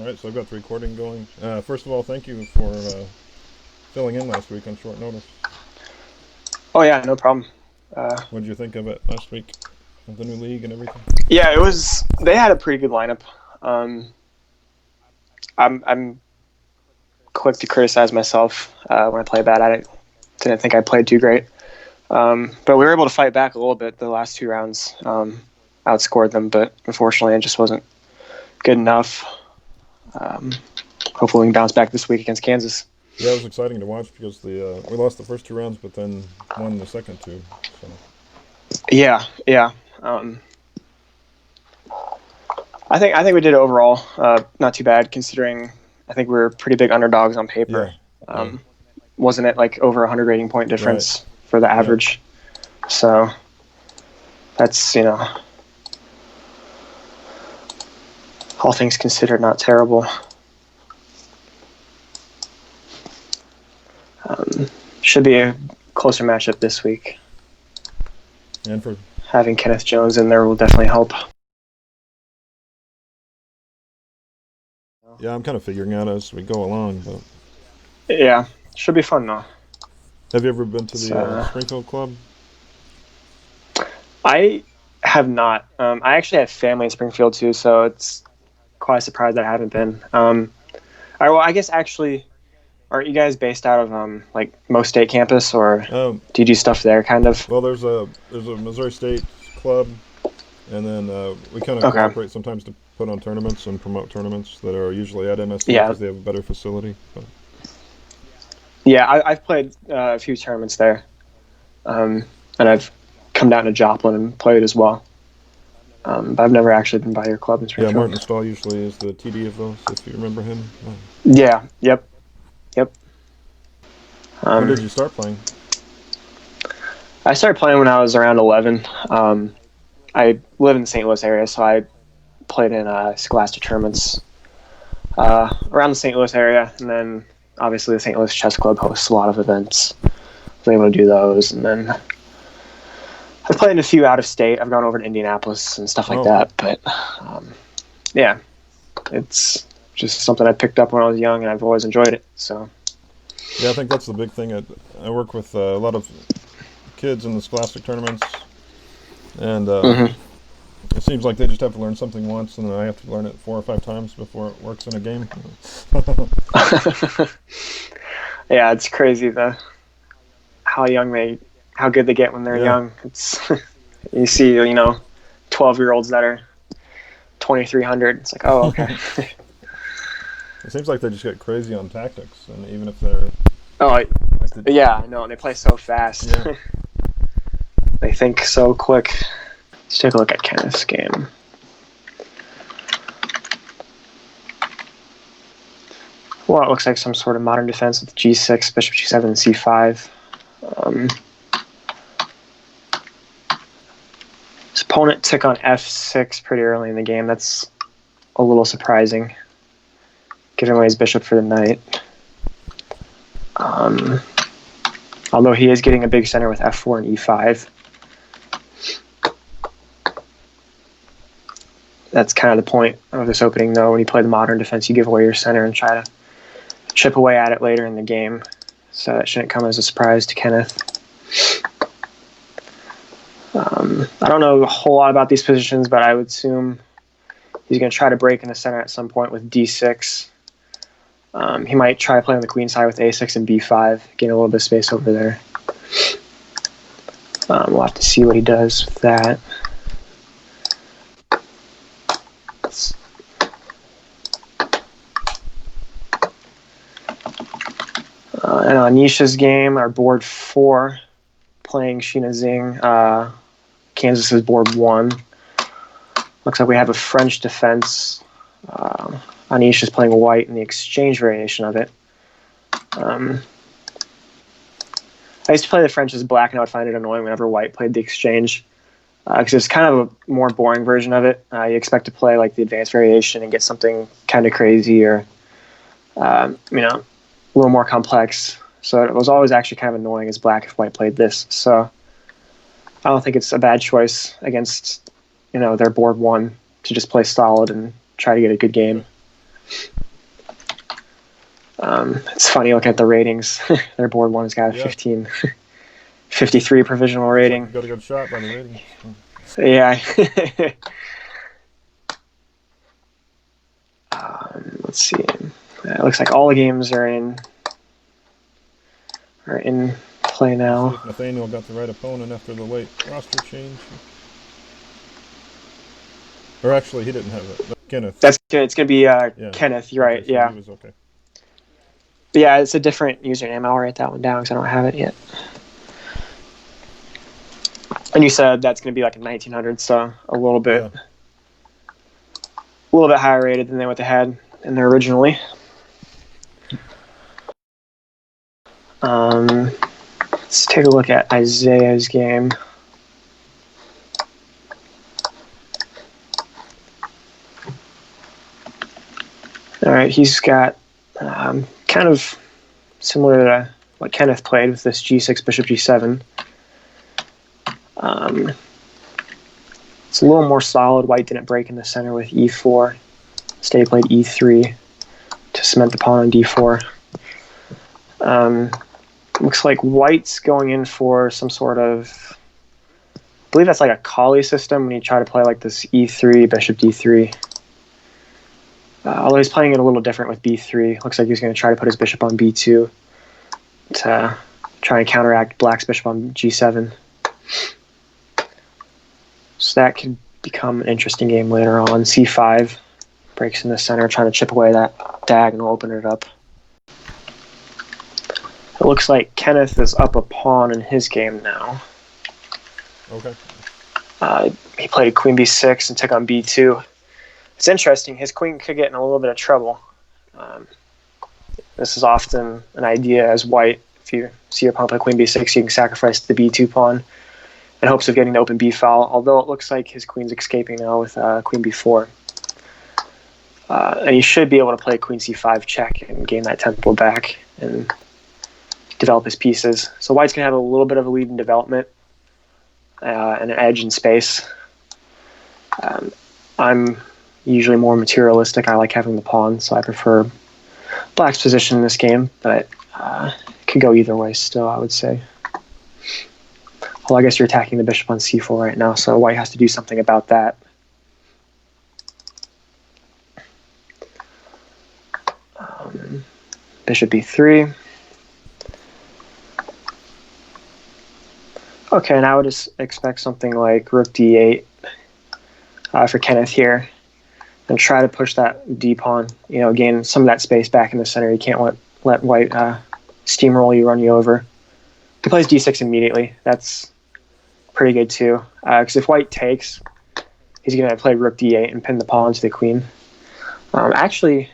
right, so I've got the recording going. First of all, thank you for filling in last week on short notice. Oh yeah, no problem. Uh, What did you think of it last week? Of the new league and everything? yeah, it was. They had a pretty good lineup. Um, I'm quick to criticize myself when I play bad. I didn't think I played too great, but we were able to fight back a little bit the last two rounds. Outscored them, but unfortunately, it just wasn't good enough. Um, Hopefully, we can bounce back this week against Kansas. Yeah, it was exciting to watch because the we lost the first two rounds, but then won the second two. So Yeah, yeah. Um, I think we did overall not too bad considering I think we were pretty big underdogs on yeah, paper. yeah, Um, wasn't it like over 100 rating point right, difference for the yeah, average? So that's all things considered not terrible. Um, should be a closer matchup this week. and for Having Kenneth Jones in there will definitely help. yeah, I'm kind of figuring out as we go along. But Yeah, should be fun though. have you ever been to It's, the Springfield club? I have not. I actually have family in Springfield too, so it's quite a surprise that I haven't been. Well, I guess actually, aren't you guys based out of like Mo State campus, or Um, do you do stuff there? Kind of. well, there's a Missouri State club, and then we kind of Okay. cooperate sometimes to put on tournaments and promote tournaments that are usually at MSU Yeah. because they have a better facility. But Yeah. I've played a few tournaments there, and I've come down to Joplin and played as well. But I've never actually been by your club in yeah, Springfield. Martin Stahl usually is the TD of those, if you remember him. Yeah. Yep. Yep. When Um, did you start playing? I started playing when I was around 11. I live in the St. Louis area, so I played in Scholastic tournaments around the St. Louis area, and then obviously the St. Louis Chess Club hosts a lot of events. I was able to do those, and then I've played in a few out of state. I've gone over to Indianapolis and stuff like Oh, okay. that. But yeah, it's just something I picked up when I was young, and I've always enjoyed it. So Yeah, I think that's the big thing. I work with a lot of kids in the Scholastic tournaments, and hmm it seems like they just have to learn something once, and then I have to learn it 4 or 5 times before it works in a game. yeah, it's crazy how young how good they get when they're Yeah, young. It's you see 12-year-olds that are 2300. It's like, oh, okay. it seems like they just get crazy on tactics, and even if they're Oh, like the yeah, I know. And they play so fast. yeah. They think so quick. Let's take a look at Kenneth's game. Well, it looks like some sort of modern defense with g6, bishop g7, c5. Um, his opponent took on f6 pretty early in the game. That's a little surprising, giving away his bishop for the knight. Um, Although he is getting a big center with f4 and e5. That's kind of the point of this opening, though. When you play the modern defense, you give away your center and try to chip away at it later in the game. So that shouldn't come as a surprise to Kenneth. I don't know a whole lot about these positions, but I would assume he's going to try to break in the center at some point with d6. He might try to play on the queen side with a6 and b5, gain a little bit of space over there. We'll have to see what he does with that. And on Nisha's game, our board 4, playing Sheena Zing. Kansas is board 1. Looks like we have a French defense. Anisha's playing white in the exchange variation of it. I used to play the French as black, and I would find it annoying whenever white played the exchange, because it's kind of a more boring version of it. You expect to play like the advanced variation and get something kind of crazy or a little more complex. So it was always actually kind of annoying as black if white played this. So I don't think it's a bad choice against their board 1 to just play solid and try to get a good game. It's funny looking at the ratings. Their board one has got a 53 provisional rating. Like got a good shot by the ratings. Yeah. Let's see. It looks like all the games are in play now. See if Nathaniel got the right opponent after the late roster change. Or actually, he didn't have it. Kenneth. That's good. It's gonna be Kenneth. You're right. Okay, so yeah. he was okay. Yeah, it's a different username. I'll write that one down because I don't have it yet. And you said that's going to be like a 1900, so a little bit higher rated than what they had in there originally. Let's take a look at Isaiah's game. All right, he's got kind of similar to what Kenneth played with this G6, Bishop G7. It's a little more solid. White didn't break in the center with E4. Instead, he played E3 to cement the pawn on D4. Looks like White's going in for some sort of, I believe that's like a Kali system when you try to play like this E3, Bishop D3. Although he's playing it a little different with B3. Looks like he's going to try to put his bishop on B2 to try and counteract Black's bishop on G7. So that could become an interesting game later on. C5 breaks in the center, trying to chip away that diagonal, open it up. It looks like Kenneth is up a pawn in his game now. Okay. He played queen b6 and took on b2. It's interesting. His queen could get in a little bit of trouble. This is often an idea as white. If you see your pawn play queen b6, you can sacrifice the b2 pawn in hopes of getting the open b file, although it looks like his queen's escaping now with queen b4. And he should be able to play queen c5 check and gain that tempo back and develop his pieces. So White's going to have a little bit of a lead in development and an edge in space. I'm usually more materialistic. I like having the pawn, so I prefer Black's position in this game, but it could go either way still, I would say. Well, I guess you're attacking the bishop on c4 right now, so White has to do something about that. Bishop b3. Okay, and I would just expect something like rook d8 for Kenneth here, and try to push that d pawn. Gain some of that space back in the center. You can't let White steamroll you, run you over. He plays d6 immediately. That's pretty good too, because if White takes, he's going to play rook d8 and pin the pawn to the queen. Actually,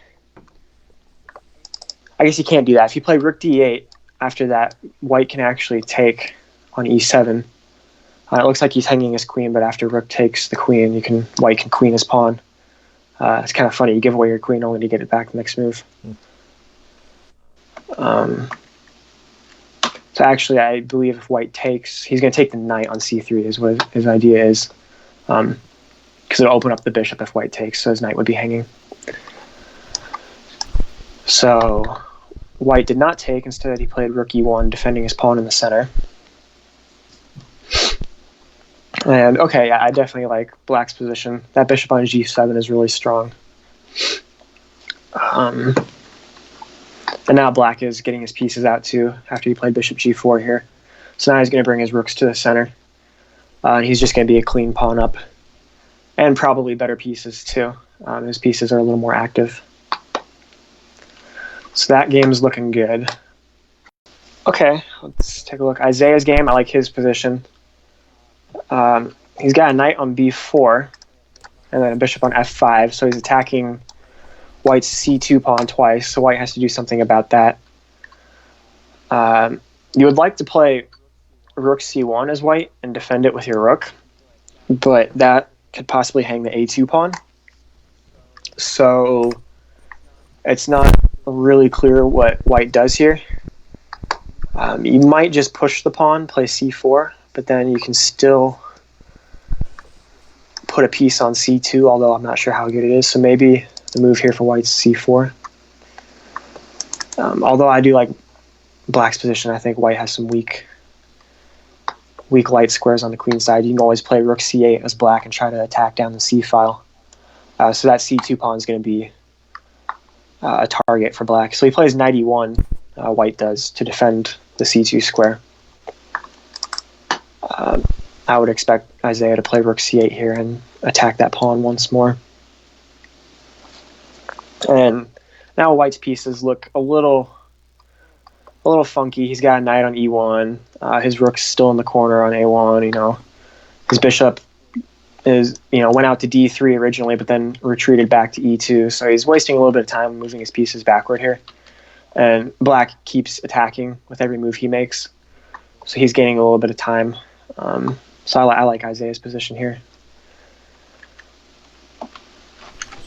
I guess you can't do that. If you play rook d8, after that, White can actually take on e7. It looks like he's hanging his queen, but after rook takes the queen, White can queen his pawn. It's kind of funny. You give away your queen only to get it back the next move. So actually, I believe if White takes, he's going to take the knight on c3 is what his idea is. Because it'll open up the bishop if White takes, so his knight would be hanging. So White did not take. Instead, he played rook e1, defending his pawn in the center. And okay, yeah, I definitely like Black's position. That bishop on g7 is really strong. And now Black is getting his pieces out too after he played bishop g4 here. So now he's going to bring his rooks to the center. And he's just going to be a clean pawn up. And probably better pieces too. His pieces are a little more active. So that game's looking good. Okay, let's take a look. Isaiah's game, I like his position. He's got a knight on b4 and then a bishop on f5, so he's attacking White's c2 pawn twice, so White has to do something about that. You would like to play rook c1 as White and defend it with your rook, but that could possibly hang the a2 pawn. So it's not really clear what White does here. You might just push the pawn, play c4, but then you can still put a piece on c2, although I'm not sure how good it is. So maybe the move here for white's c4. Although I do like black's position, I think white has some weak light squares on the queen side. You can always play rook c8 as black and try to attack down the c file. So that c2 pawn is going to be a target for black. So he plays knight e1, white does, to defend the c2 square. I would expect Isaiah to play rook c8 here and attack that pawn once more. And now white's pieces look a little funky. He's got a knight on e1. His rook's still in the corner on a1. His bishop went out to d3 originally, but then retreated back to e2. So he's wasting a little bit of time moving his pieces backward here. And black keeps attacking with every move he makes. So he's gaining a little bit of time. So I like Isaiah's position here. So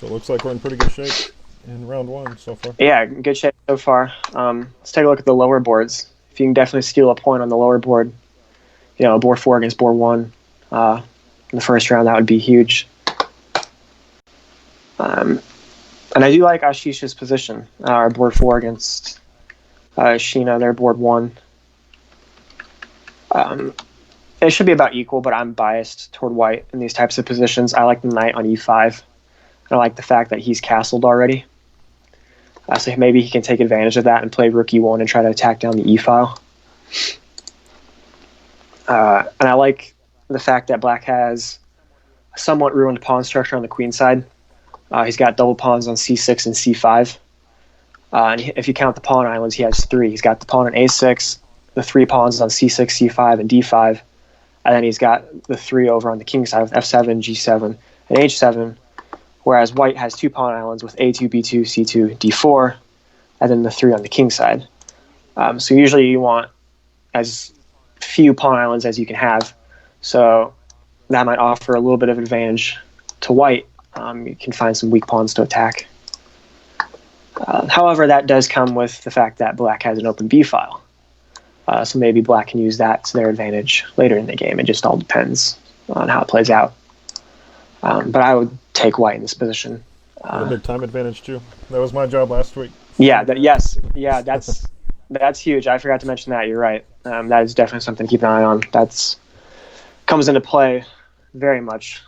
it looks like we're in pretty good shape in round one so far. Yeah, good shape so far. Let's take a look at the lower boards. If you can definitely steal a point on the lower board, board 4 against board 1 in the first round, that would be huge. And I do like Ashish's position, our board 4 against Sheena, their board 1. It should be about equal, but I'm biased toward white in these types of positions. I like the knight on e5. I like the fact that he's castled already. So maybe he can take advantage of that and play rook e1 and try to attack down the e-file. And I like the fact that black has a somewhat ruined pawn structure on the queen side. He's got double pawns on c6 and c5. And if you count the pawn islands, he has 3. He's got the pawn on a6, the 3 pawns on c6, c5, and d5. And then he's got the 3 over on the king side with f7, g7, and h7. Whereas white has 2 pawn islands with a2, b2, c2, d4, and then the 3 on the king side. So usually you want as few pawn islands as you can have. So that might offer a little bit of advantage to white. You can find some weak pawns to attack. However, that does come with the fact that black has an open b-file. So maybe black can use that to their advantage later in the game. It just all depends on how it plays out. But I would take white in this position. A big time advantage too. That was my job last week. Yeah, that's huge. I forgot to mention that. You're right. That is definitely something to keep an eye on. That's comes into play very much.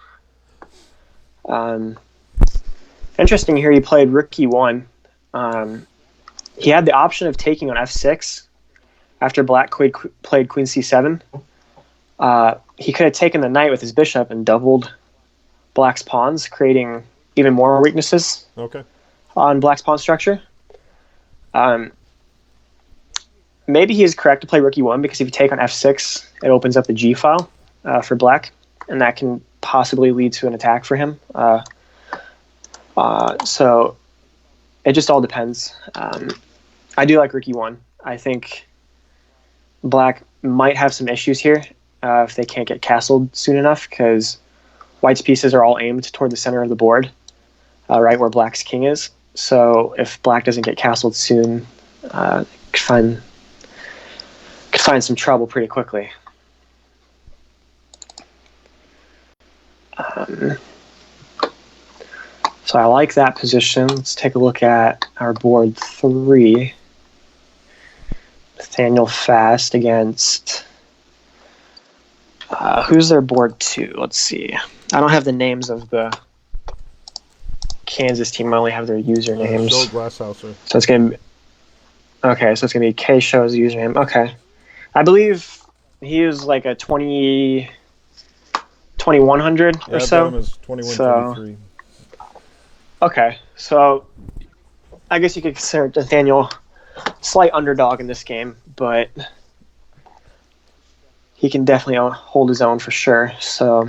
Interesting here. He played rook e1. He had the option of taking on f6 after black played queen c7. He could have taken the knight with his bishop and doubled black's pawns, creating even more weaknesses on black's pawn structure. Maybe he is correct to play rook e1 because if you take on f6, it opens up the g file for black, and that can possibly lead to an attack for him. So it just all depends. I do like rook e1. I think black might have some issues here if they can't get castled soon enough, because white's pieces are all aimed toward the center of the board, right where black's king is. So if black doesn't get castled soon, could find some trouble pretty quickly. So I like that position. Let's take a look at our board 3. Nathaniel Fast against... who's their board 2? Let's see. I don't have the names of the Kansas team. I only have their usernames. Joe Glasshouser. So it's going to be... Okay, so it's going to be K Show's username. Okay. I believe he was like a 2100 or so. Yeah, is 2133. Okay, so I guess you could consider Nathaniel slight underdog in this game, but he can definitely hold his own for sure. So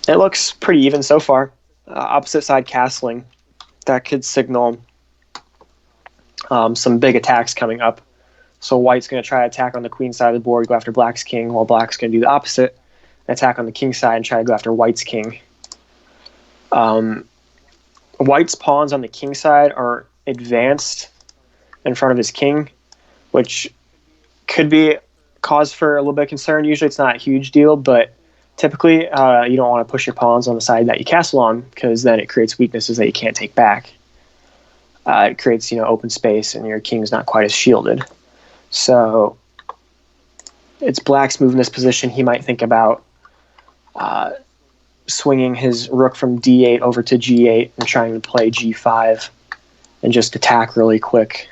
it looks pretty even so far. Opposite side castling. That could signal some big attacks coming up. So white's going to try to attack on the queen side of the board, go after black's king, while black's going to do the opposite, attack on the king side and try to go after white's king. White's pawns on the king side are advanced in front of his king, which could be cause for a little bit of concern. Usually it's not a huge deal, but Typically, you don't want to push your pawns on the side that you castle on, because then it creates weaknesses that you can't take back. It creates, open space, and your king's not quite as shielded. So it's black's move in this position. He might think about swinging his rook from d8 over to g8 and trying to play g5 and just attack really quick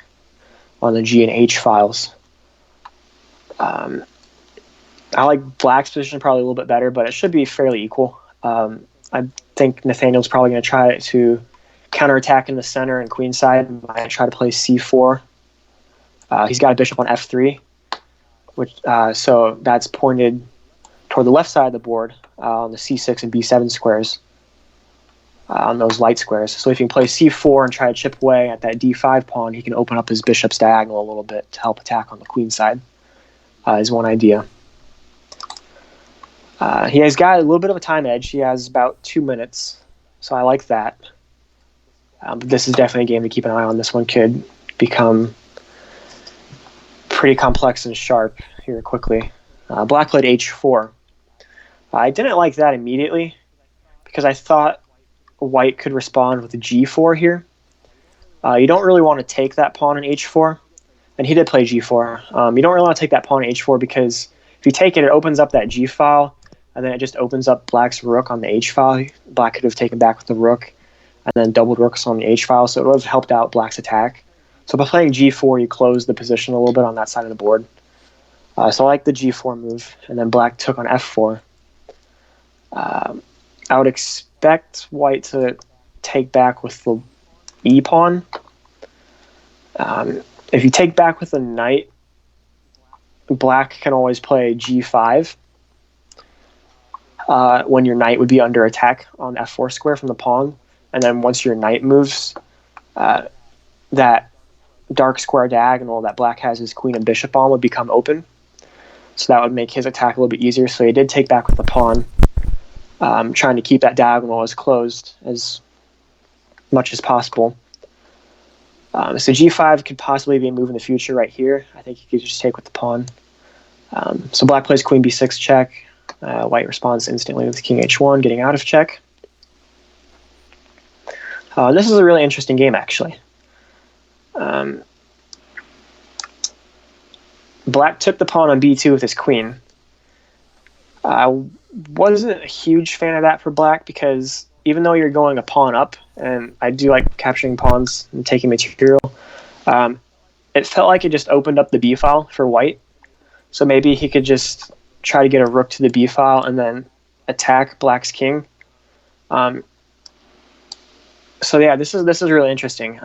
on the g and h files. I like black's position probably a little bit better, but it should be fairly equal. I think Nathaniel's probably going to try to counterattack in the center and queen side. Might try to play c4. He's got a bishop on f3, so that's pointed toward the left side of the board on the c6 and b7 squares, on those light squares. So if he can play c4 and try to chip away at that d5 pawn, he can open up his bishop's diagonal a little bit to help attack on the queen side, is one idea. He has got a little bit of a time edge. He has about 2 minutes, so I like that. But this is definitely a game to keep an eye on. This one could become pretty complex and sharp here quickly. Black played h4. I didn't like that immediately because I thought white could respond with a g4 here. You don't really want to take that pawn in h4, and he did play g4. You don't really want to take that pawn in h4 because if you take it, it opens up that g file, and then it just opens up black's rook on the h file. Black could have taken back with the rook and then doubled rooks on the h file, so it would have helped out black's attack. So by playing g4, you close the position a little bit on that side of the board. So I like the g4 move, and then black took on f4. I would expect white to take back with the e pawn. If you take back with the knight, black can always play g5 when your knight would be under attack on f4 square from the pawn. And then once your knight moves, that dark square diagonal that black has his queen and bishop on would become open. So that would make his attack a little bit easier. So he did take back with the pawn, trying to keep that diagonal as closed as much as possible. So g5 could possibly be a move in the future right here. I think he could just take with the pawn. So black plays queen b6 check. White responds instantly with king h1, getting out of check. This is a really interesting game, actually. Black took the pawn on b2 with his queen. I wasn't a huge fan of that for black because even though you're going a pawn up, and I do like capturing pawns and taking material, it felt like it just opened up the b file for white. So maybe he could just try to get a rook to the b file and then attack black's king. So yeah, this is really interesting.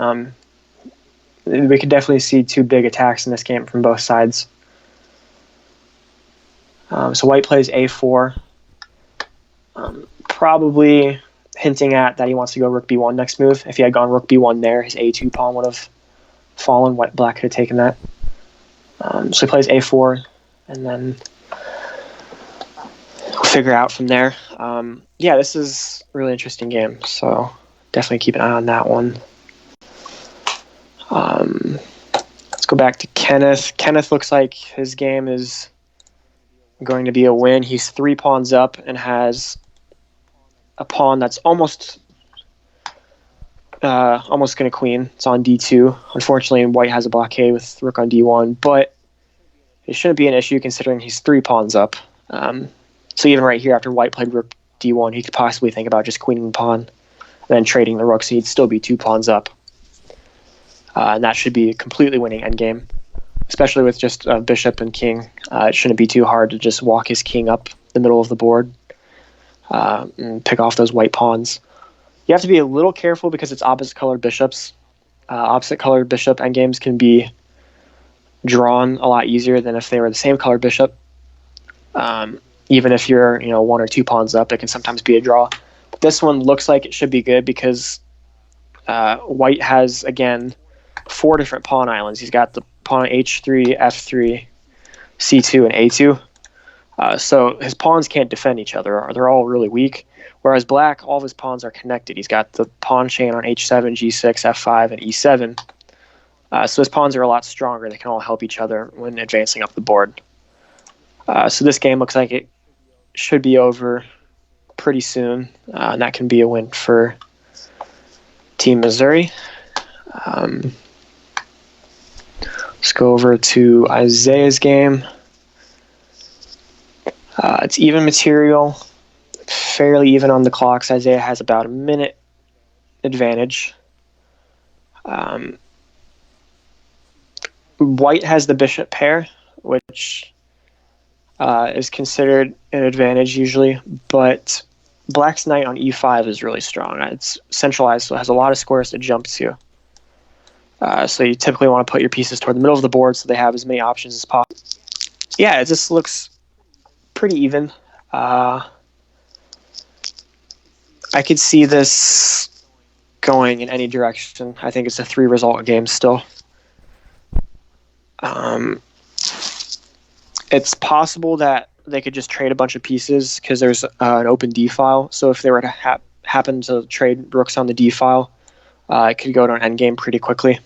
We could definitely see two big attacks in this game from both sides. So white plays a4, probably hinting at that he wants to go rook b1 next move. If he had gone rook b1 there, his a2 pawn would have fallen. Black could have taken that. So he plays a4, and then we'll figure out from there. Yeah, this is a really interesting game, so definitely keep an eye on that one. Let's go back to Kenneth. Kenneth looks like his game is going to be a win. He's 3 pawns up and has a pawn that's almost going to queen. It's on d2. Unfortunately, white has a blockade with rook on d1, but it shouldn't be an issue considering he's 3 pawns up. So even right here, after white played rook d1, he could possibly think about just queening the pawn and then trading the rook, so he'd still be 2 pawns up. And that should be a completely winning endgame, especially with just bishop and king. It shouldn't be too hard to just walk his king up the middle of the board and pick off those white pawns. You have to be a little careful because it's opposite-colored bishops. Opposite-colored bishop endgames can be drawn a lot easier than if they were the same color bishop. Even if you're 1 or 2 pawns up, it can sometimes be a draw. But this one looks like it should be good because white has, again, 4 different pawn islands. He's got the pawn h3, f3, c2, and a2. So his pawns can't defend each other. They're all really weak. Whereas black, all of his pawns are connected. He's got the pawn chain on h7, g6, f5, and e7. So his pawns are a lot stronger. They can all help each other when advancing up the board. So this game looks like it should be over pretty soon, and that can be a win for Team Missouri. Let's go over to Isaiah's game. It's even material, fairly even on the clocks. Isaiah has about a minute advantage. White has the bishop pair, which is considered an advantage usually, but Black's knight on e5 is really strong. It's centralized, so it has a lot of squares to jump to. So you typically want to put your pieces toward the middle of the board so they have as many options as possible. Yeah, it just looks pretty even. I could see this going in any direction. I think it's a 3-result game still. It's possible that they could just trade a bunch of pieces because there's an open D file. So if they were to happen to trade rooks on the D file, it could go to an endgame pretty quickly.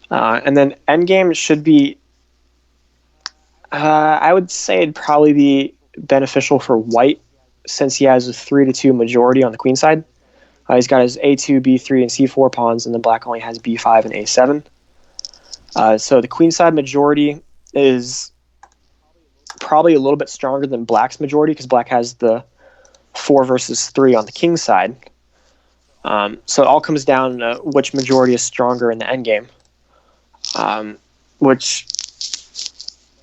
And then endgame should be, I would say it'd probably be beneficial for White since he has a 3-2 majority on the queen side. He's got his A2, B3, and C4 pawns, and then Black only has B5 and A7. So the queen side majority is probably a little bit stronger than Black's majority because Black has the 4 versus 3 on the king side. So it all comes down to which majority is stronger in the endgame, which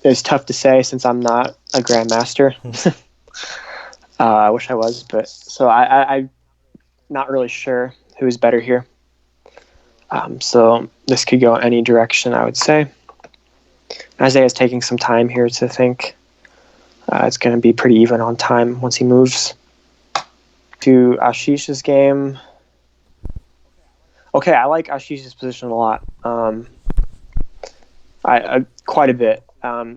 is tough to say since I'm not a grandmaster. I wish I was, but so I'm not really sure who's better here. So this could go any direction, I would say. Isaiah's taking some time here to think. It's going to be pretty even on time once he moves. To Ashish's game. Okay, I like Ashish's position a lot. I quite a bit.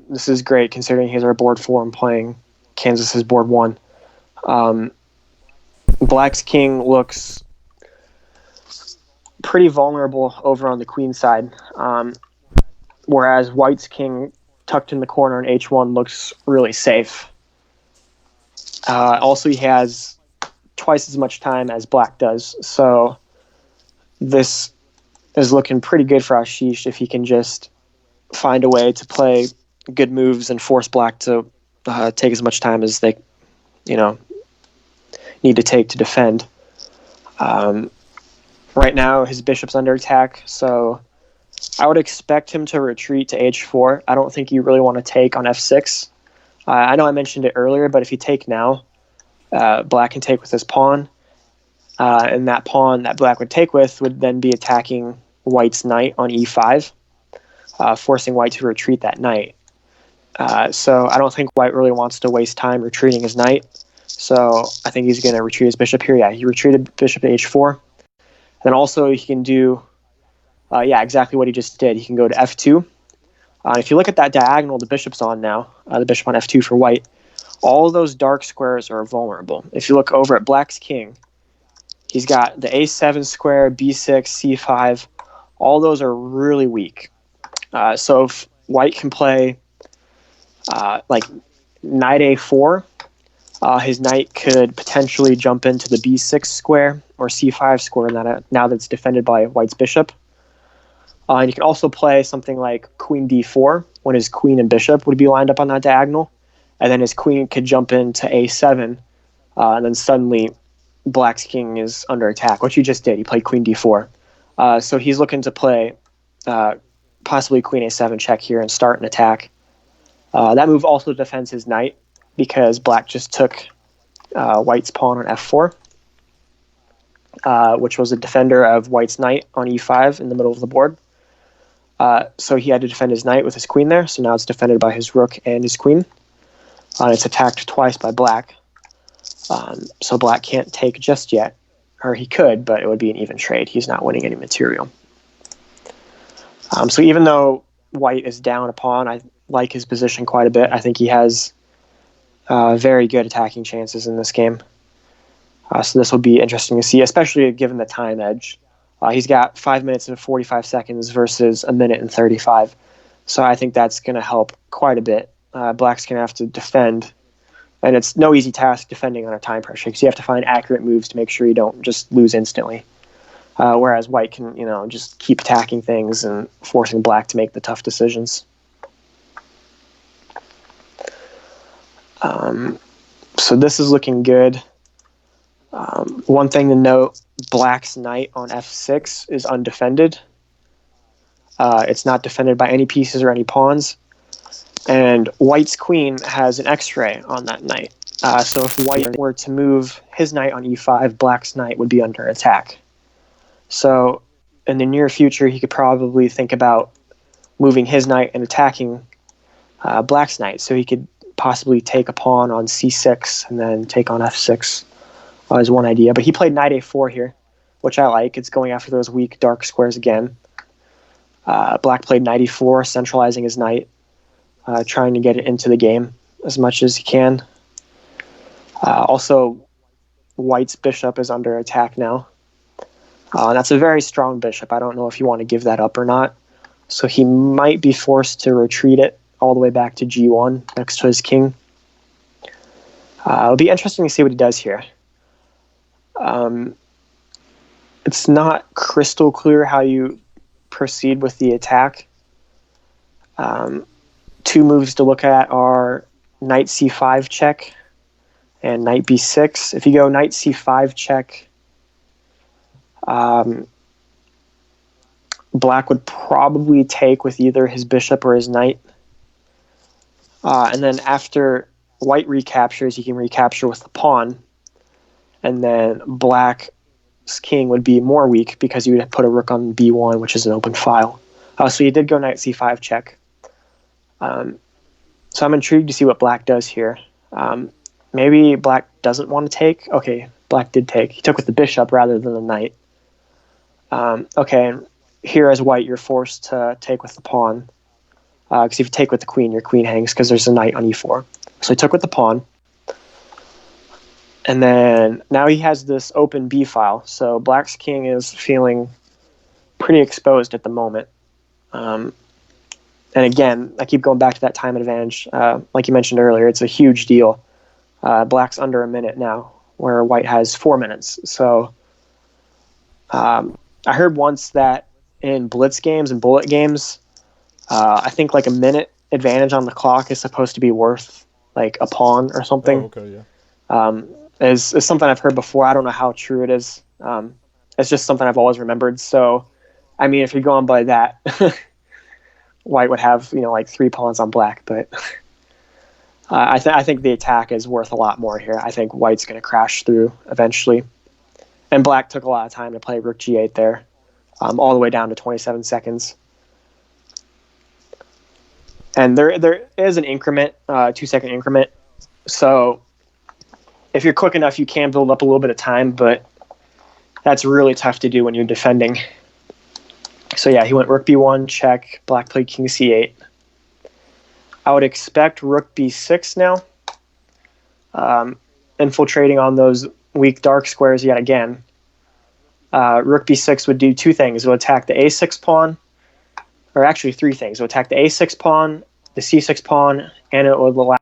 This is great considering he's our board 4 and playing Kansas's board 1. Black's king looks pretty vulnerable over on the queen side, whereas White's king tucked in the corner in H1 looks really safe. Also, he has twice as much time as Black does, so this is looking pretty good for Ashish if he can just find a way to play good moves and force Black to take as much time as they, need to take to defend. Right now, his bishop's under attack, so I would expect him to retreat to h4. I don't think you really want to take on f6. I know I mentioned it earlier, but if you take now, Black can take with his pawn, and that pawn that Black would take with would then be attacking White's knight on e5, forcing White to retreat that knight. So I don't think White really wants to waste time retreating his knight, so I think he's going to retreat his bishop here. Yeah, he retreated bishop to h4. Then also he can do, exactly what he just did. He can go to f2. If you look at that diagonal the bishop's on now, the bishop on f2 for White, all of those dark squares are vulnerable. If you look over at Black's king, he's got the a7 square, b6, c5. All those are really weak. So if White can play knight a4, his knight could potentially jump into the b6 square or c5 square now that it's defended by White's bishop. And you can also play something like queen d4 when his queen and bishop would be lined up on that diagonal. And then his queen could jump into a7, and then suddenly Black's king is under attack, which he just did. He played queen d4. So he's looking to play possibly queen a7 check here and start an attack. That move also defends his knight because Black just took White's pawn on f4, which was a defender of White's knight on e5 in the middle of the board. So he had to defend his knight with his queen there, so now it's defended by his rook and his queen. It's attacked twice by Black, so Black can't take just yet. Or he could, but it would be an even trade. He's not winning any material. So even though White is down a pawn, I like his position quite a bit. I think he has very good attacking chances in this game. So this will be interesting to see, especially given the time edge. He's got 5 minutes and 45 seconds versus a minute and 35. So I think that's going to help quite a bit. Black's going to have to defend And it's no easy task defending on a time pressure because you have to find accurate moves to make sure you don't just lose instantly. Whereas white can, just keep attacking things and forcing black to make the tough decisions. So this is looking good. One thing to note, black's knight on f6 is undefended. It's not defended by any pieces or any pawns. And white's queen has an x-ray on that knight. So if white were to move his knight on e5, black's knight would be under attack. So in the near future, he could probably think about moving his knight and attacking black's knight. So he could possibly take a pawn on c6 and then take on f6 is one idea. But he played knight a4 here, which I like. It's going after those weak dark squares again. Black played knight e4, centralizing his knight, trying to get it into the game as much as he can. Also, white's bishop is under attack now. And that's a very strong bishop. I don't know if you want to give that up or not. So he might be forced to retreat it all the way back to g1 next to his king. It'll be interesting to see what he does here. It's not crystal clear how you proceed with the attack. Two moves to look at are knight c5 check and knight b6. If you go knight c5 check, black would probably take with either his bishop or his knight. And then after white recaptures, he can recapture with the pawn. And then black's king would be more weak because you would put a rook on b1, which is an open file. So he did go knight c5 check. So I'm intrigued to see what black does here. Maybe black doesn't want to take. Okay, black did take. He took with the bishop rather than the knight. Okay, and here as white, you're forced to take with the pawn. Because if you take with the queen, your queen hangs because there's a knight on e4. So he took with the pawn. And then now he has this open b file. So black's king is feeling pretty exposed at the moment. And again, I keep going back to that time advantage. Like you mentioned earlier, it's a huge deal. Black's under a minute now, where white has 4 minutes. So I heard once that in blitz games and bullet games, I think like a minute advantage on the clock is supposed to be worth like a pawn or something. Oh, okay, yeah. Is something I've heard before. I don't know how true it is. It's just something I've always remembered. So, I mean, if you're going by that, white would have like 3 pawns on black. But I think the attack is worth a lot more here. I think white's going to crash through eventually, and black took a lot of time to play rook g8 there, all the way down to 27 seconds. And there is an increment, 2-second increment. So if you're quick enough, you can build up a little bit of time, but that's really tough to do when you're defending. So yeah, he went rook b1, check, black played king c8. I would expect rook b6 now, infiltrating on those weak dark squares yet again. Rook b6 would do 2 things. It would attack the a6 pawn, or actually 3 things. It would attack the a6 pawn, the c6 pawn, and it would allow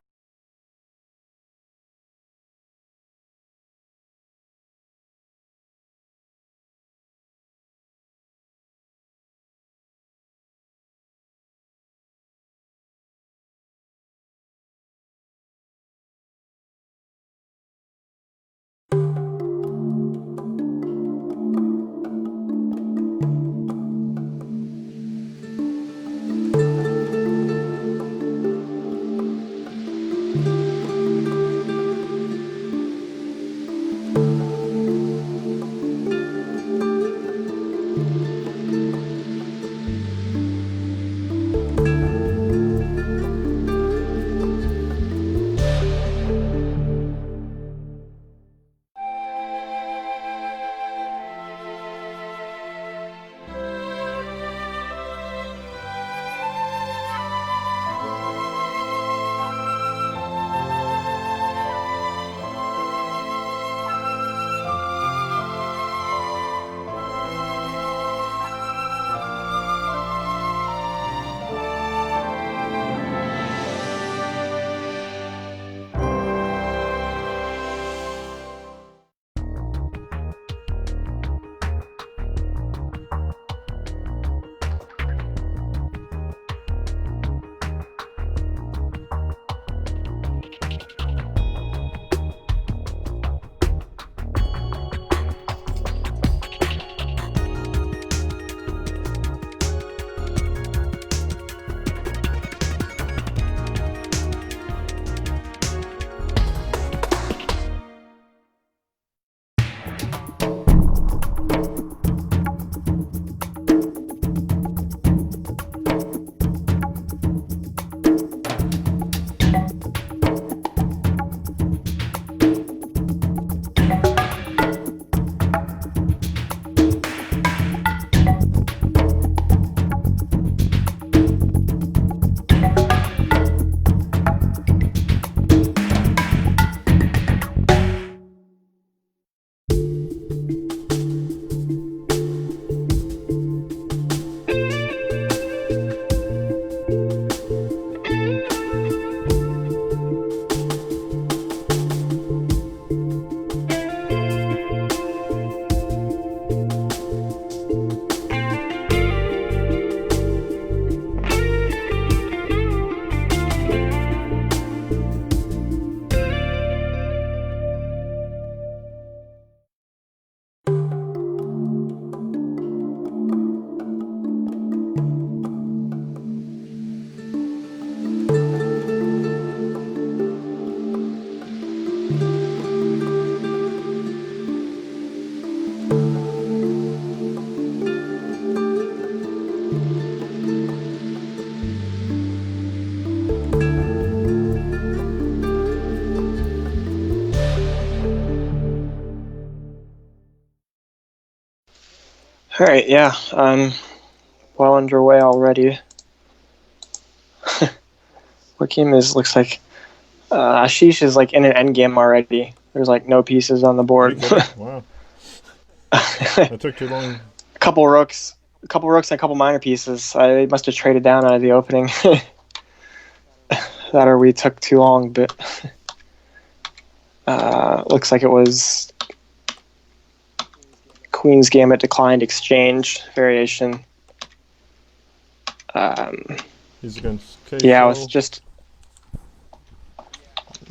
All right, yeah, well underway already. What game looks like Ashish is like in an end game already. There's like no pieces on the Are you board. kidding? Wow. a That took too long. couple rooks and a couple minor pieces. I must have traded down out of the opening. That or we took too long, but looks like it was Queen's Gambit declined exchange variation. He's against K. Yeah, it was just.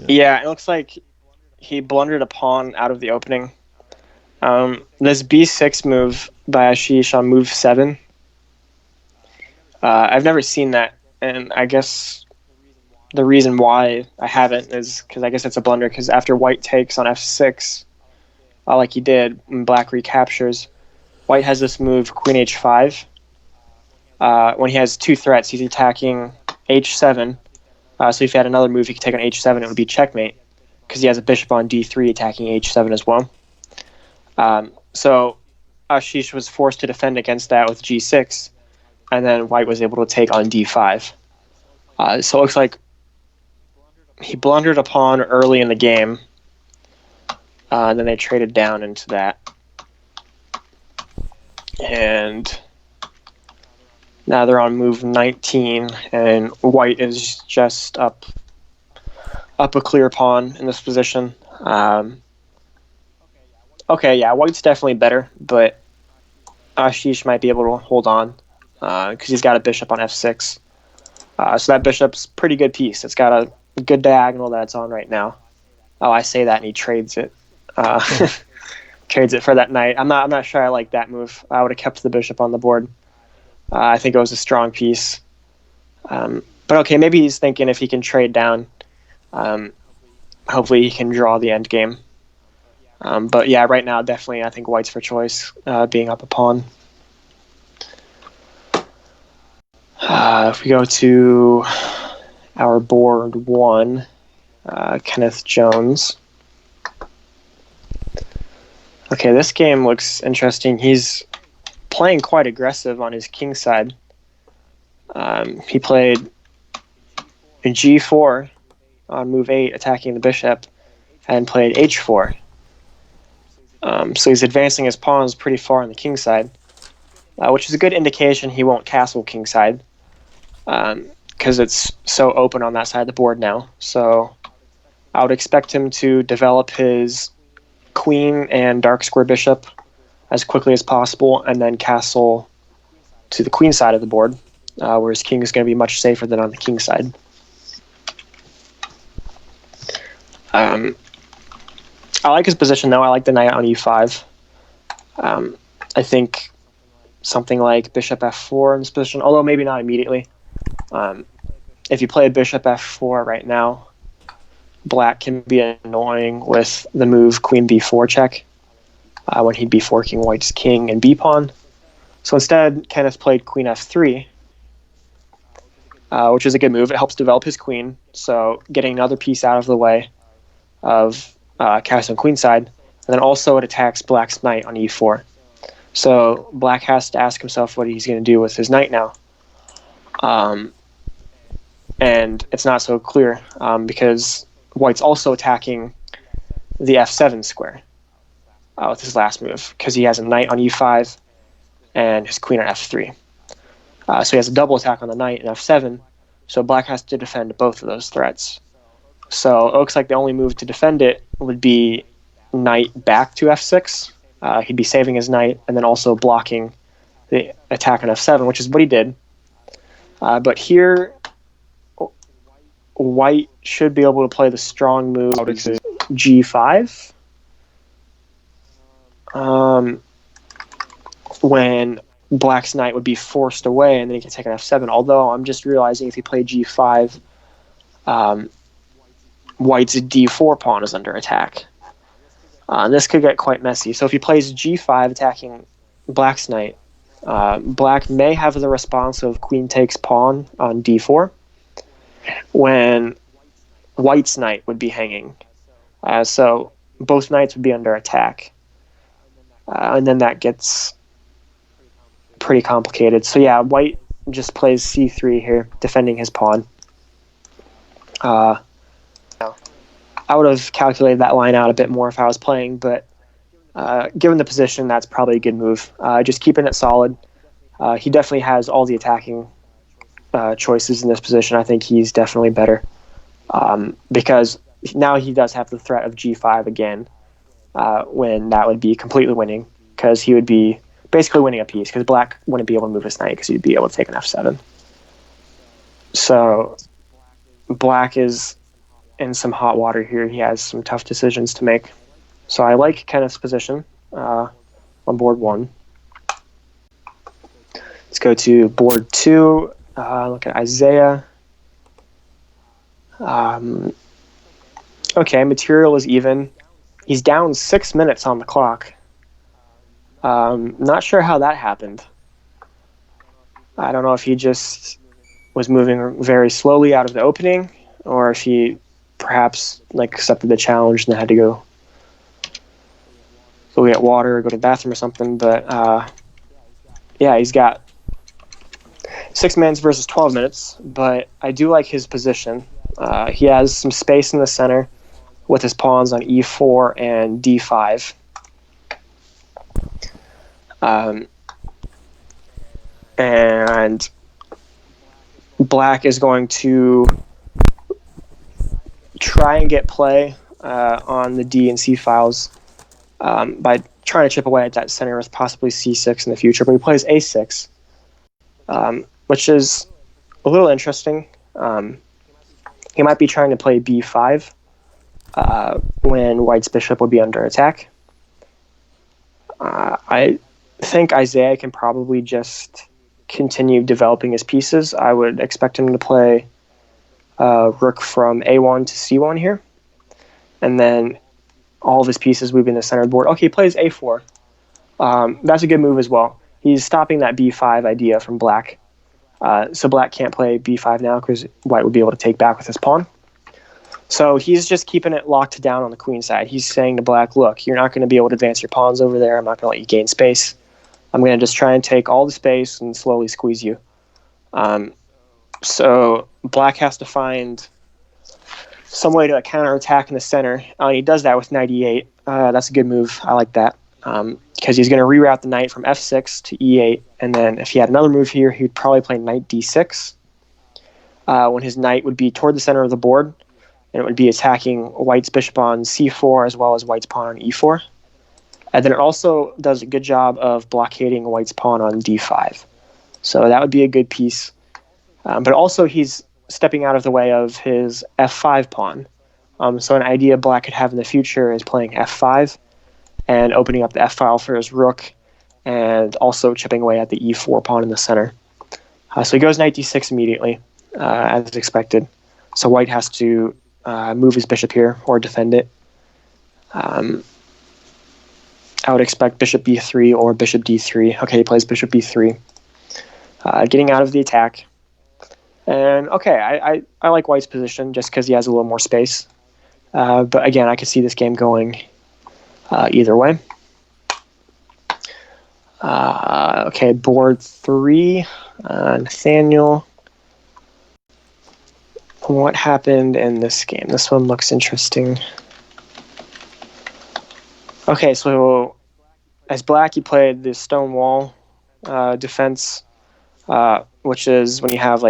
Yeah, it looks like he blundered a pawn out of the opening. This B6 move by Ashish on move 7. I've never seen that, and I guess the reason why I haven't is because I guess it's a blunder, because after white takes on f6, like he did when black recaptures, white has this move queen h5. When he has two threats, he's attacking h7. So if he had another move, he could take on h7, it would be checkmate, because he has a bishop on d3 attacking h7 as well. So Ashish was forced to defend against that with g6, and then white was able to take on d5. So it looks like he blundered a pawn early in the game, and then they traded down into that. And now they're on move 19, and white is just up a clear pawn in this position. Okay, yeah, white's definitely better, but Ashish might be able to hold on because he's got a bishop on f6. So that bishop's pretty good piece. It's got a good diagonal that it's on right now. Oh, I say that and he trades it. Trades it for that knight. I'm not sure I like that move. I would have kept the bishop on the board. I think it was a strong piece. But okay, maybe he's thinking if he can trade down, hopefully he can draw the end game. But yeah, right now, definitely, I think white's for choice, being up a pawn. If we go to our board 1, Kenneth Jones. Okay, this game looks interesting. He's playing quite aggressive on his king side. He played a g4 on move 8, attacking the bishop, and played h4. So he's advancing his pawns pretty far on the king side, which is a good indication he won't castle king side, because it's so open on that side of the board now. So I would expect him to develop his queen and dark square bishop as quickly as possible, and then castle to the queen side of the board, where his king is going to be much safer than on the king side. I like his position, though. I like the knight on e5. I think something like bishop f4 in this position, although maybe not immediately. If you play bishop f4 right now, black can be annoying with the move queen b4 check, when he'd be forking white's king and b-pawn. So instead, Kenneth played queen f3, which is a good move. It helps develop his queen, so getting another piece out of the way of castle queen side, and then also it attacks black's knight on e4. So black has to ask himself what he's going to do with his knight now. And it's not so clear, because white's also attacking the f7 square with his last move, because he has a knight on e5 and his queen on f3. So he has a double attack on the knight and f7, so black has to defend both of those threats. So it looks like the only move to defend it would be knight back to f6. He'd be saving his knight and then also blocking the attack on f7, which is what he did. But here, white should be able to play the strong move g5. When black's knight would be forced away and then he can take an f7. Although I'm just realizing if he played g5, white's d4 pawn is under attack. This could get quite messy. So if he plays g5 attacking black's knight, black may have the response of queen takes pawn on d4, when white's knight would be hanging. So both knights would be under attack. And then that gets pretty complicated. So yeah, white just plays c3 here, defending his pawn. I would have calculated that line out a bit more if I was playing, but given the position, that's probably a good move. Just keeping it solid. He definitely has all the attacking choices in this position. I think he's definitely better because now he does have the threat of g5 again, when that would be completely winning, because he would be basically winning a piece, because black wouldn't be able to move his knight because he'd be able to take an f7. So black is in some hot water here. He has some tough decisions to make. So I like Kenneth's position on board 1. Let's go to board 2. Look at Isaiah. Okay, material is even. He's down 6 minutes on the clock. Not sure how that happened. I don't know if he just was moving very slowly out of the opening, or if he perhaps accepted the challenge and had to go get water or go to the bathroom or something. But yeah, he's got 6 minutes versus 12 minutes, but I do like his position. He has some space in the center with his pawns on e4 and d5. And black is going to try and get play on the D and C files by trying to chip away at that center with possibly c6 in the future. But he plays a6, which is a little interesting. He might be trying to play b5 when white's bishop would be under attack. I think Isaiah can probably just continue developing his pieces. I would expect him to play rook from a1 to c1 here, and then all of his pieces move in the center of the board. Okay, he plays a4. That's a good move as well. He's stopping that b5 idea from black. So black can't play b5 now because white would be able to take back with his pawn. So he's just keeping it locked down on the queen side. He's saying to black, look, you're not going to be able to advance your pawns over there. I'm not going to let you gain space. I'm going to just try and take all the space and slowly squeeze you. So black has to find some way to counterattack in the center. He does that with knight e8. That's a good move. I like that. Because he's going to reroute the knight from f6 to e8. And then if he had another move here, he'd probably play knight d6, when his knight would be toward the center of the board, and it would be attacking white's bishop on c4 as well as white's pawn on e4. And then it also does a good job of blockading white's pawn on d5. So that would be a good piece. But also he's stepping out of the way of his f5 pawn. So an idea black could have in the future is playing f5 and opening up the f-file for his rook, and also chipping away at the e4 pawn in the center. So he goes knight d6 immediately, as expected. So white has to move his bishop here or defend it. I would expect bishop b3 or bishop d3. Okay, he plays bishop b3, getting out of the attack. And okay, I like white's position just because he has a little more space. But again, I could see this game going either way. Okay, board 3. Nathaniel. What happened in this game? This one looks interesting. Okay, so as black, he played the stone wall defense, which is when you have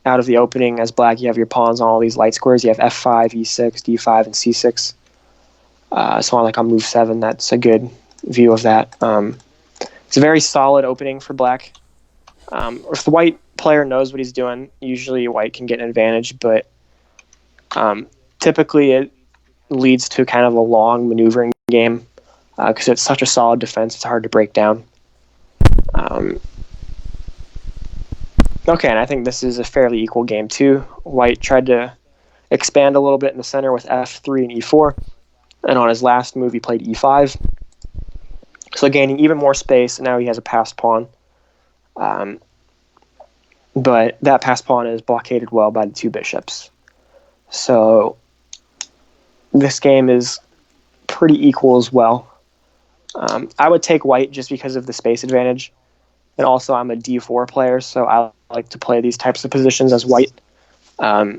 out of the opening. As black, you have your pawns on all these light squares. You have f5, e6, d5, and c6. So on move 7, that's a good view of that. It's a very solid opening for black. If the white player knows what he's doing, usually white can get an advantage, but typically it leads to kind of a long maneuvering game because it's such a solid defense, it's hard to break down. Okay, and I think this is a fairly equal game too. White tried to expand a little bit in the center with f3 and e4, and on his last move he played e5. So gaining even more space, and now he has a passed pawn. But that passed pawn is blockaded well by the two bishops. So this game is pretty equal as well. I would take white just because of the space advantage. And also, I'm a d4 player, so I like to play these types of positions as white. But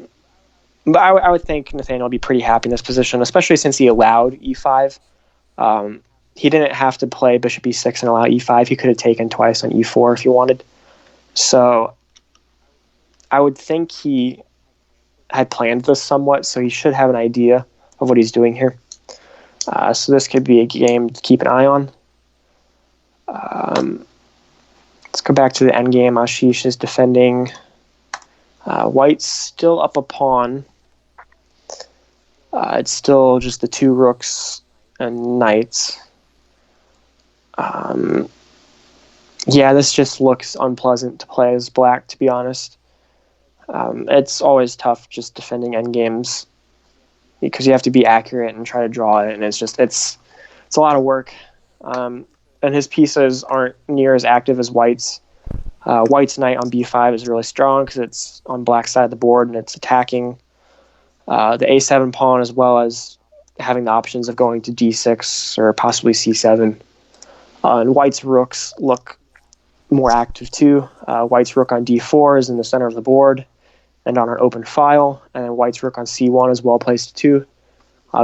I would think Nathaniel would be pretty happy in this position, especially since he allowed e5. He didn't have to play bishop e6 and allow e5. He could have taken twice on e4 if he wanted. So I would think he had planned this somewhat, so he should have an idea of what he's doing here. So this could be a game to keep an eye on. Let's go back to the endgame. Ashish is defending. White's still up a pawn. It's still just the two rooks and knights. Yeah, this just looks unpleasant to play as black, to be honest. It's always tough just defending endgames because you have to be accurate and try to draw it, and it's a lot of work. And his pieces aren't near as active as White's. White's knight on b5 is really strong because it's on black's side of the board and it's attacking the a7 pawn, as well as having the options of going to d6 or possibly c7. And White's rooks look more active too. White's rook on d4 is in the center of the board and on an open file, and then White's rook on c1 is well placed too,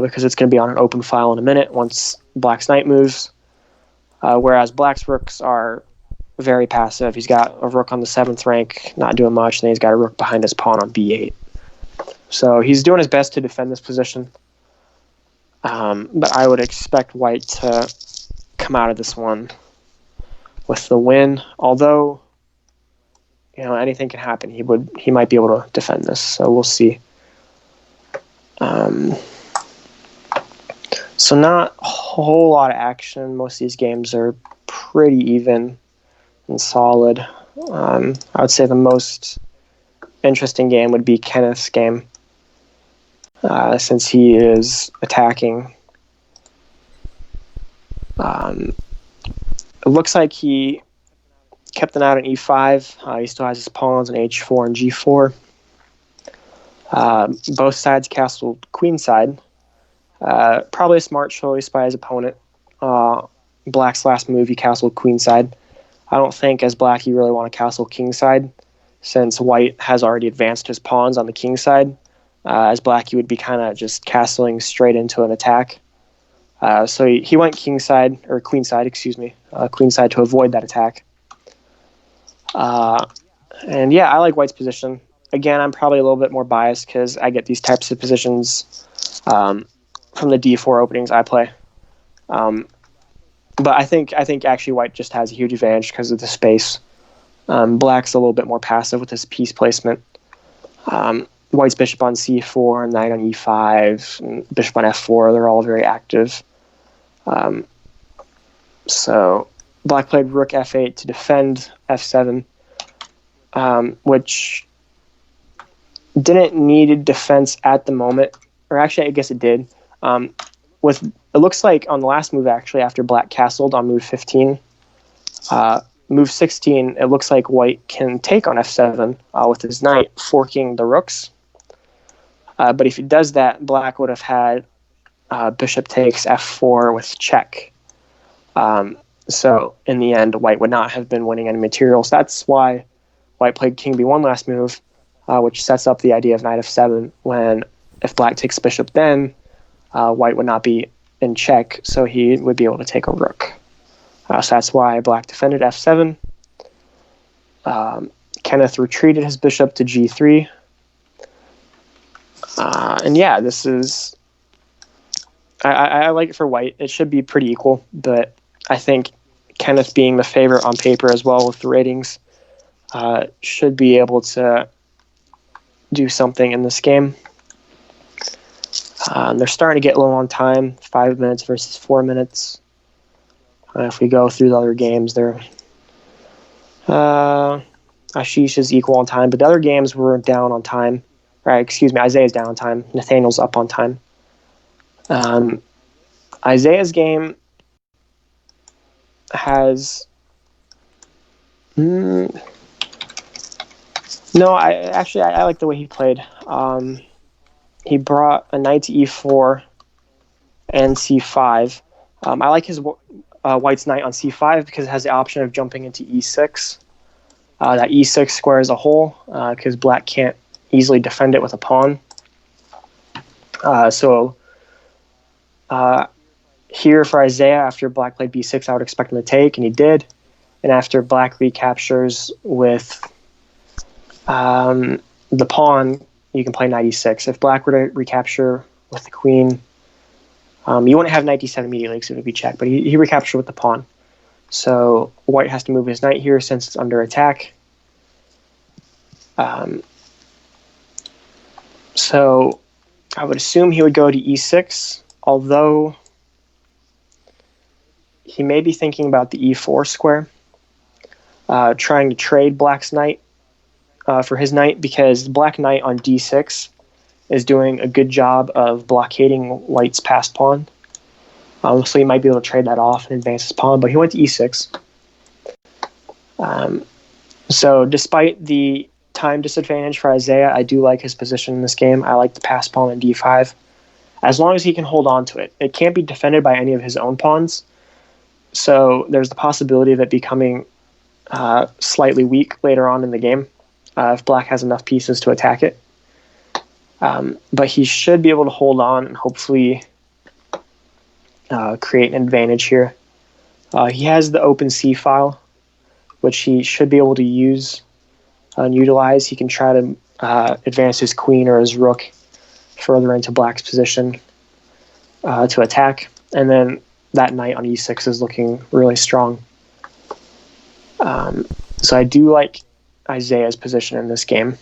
because it's going to be on an open file in a minute once black's knight moves. Whereas black's rooks are very passive. He's got a rook on the 7th rank, not doing much, and then he's got a rook behind his pawn on b8. So he's doing his best to defend this position. But I would expect White to come out of this one with the win. Although, anything can happen. He might be able to defend this. So we'll see. So not a whole lot of action. Most of these games are pretty even and solid. I would say the most interesting game would be Kenneth's game, since he is attacking. It looks like he kept the knight on e5. He still has his pawns on h4 and g4. Both sides castled queenside. Probably a smart choice by his opponent. Black's last move, he castled queenside. I don't think as black you really want to castle kingside, since white has already advanced his pawns on the king side. As black, you would be kind of just castling straight into an attack. So he went kingside, or queenside, queenside to avoid that attack. And yeah, I like white's position. Again, I'm probably a little bit more biased because I get these types of positions from the d4 openings I play. But I think actually white just has a huge advantage because of the space. Black's a little bit more passive with his piece placement. White's bishop on c4, knight on e5, and bishop on f4, they're all very active. So black played rook f8 to defend f7, which didn't need defense at the moment. Or actually, I guess it did. It looks like on the last move, actually, after black castled on move 15, move 16, it looks like white can take on f7 with his knight, forking the rooks. But if he does that, black would have had bishop takes f4 with check. So in the end, white would not have been winning any materials. That's why white played king b1 last move, which sets up the idea of knight f7, when if black takes bishop then, white would not be in check, so he would be able to take a rook. So that's why black defended f7. Kenneth retreated his bishop to g3. And yeah, this is... I like it for white. It should be pretty equal, but I think Kenneth being the favorite on paper as well with the ratings should be able to do something in this game. They're starting to get low on time, 5 minutes versus 4 minutes. If we go through the other games, they're Ashish is equal on time, but the other games were down on time. Right, excuse me, Isaiah's down on time. Nathaniel's up on time. Isaiah's game has... No, I like the way he played. He brought a knight to e4 and c5. I like his white's knight on c5 because it has the option of jumping into e6. That e6 squares a hole because black can't easily defend it with a pawn. So here for Isaiah, after black played b6, I would expect him to take, and he did. And after black recaptures with the pawn, you can play knight e6. If black were to recapture with the queen, you wouldn't have knight d7 immediately because it would be checked, but he recaptured with the pawn. So white has to move his knight here since it's under attack. So I would assume he would go to e6, although he may be thinking about the e4 square, trying to trade black's knight for his knight, because black knight on d6 is doing a good job of blockading white's passed pawn. So he might be able to trade that off and advance his pawn, but he went to e6. So despite the time disadvantage for Isaiah, I do like his position in this game. I like the passed pawn on d5, as long as he can hold on to it. It can't be defended by any of his own pawns, so there's the possibility of it becoming slightly weak later on in the game if black has enough pieces to attack it. But he should be able to hold on and hopefully create an advantage here. He has the open C file, which he should be able to use and utilize. He can try to advance his queen or his rook further into black's position to attack. And then that knight on e6 is looking really strong. So I do like Isaiah's position in this game.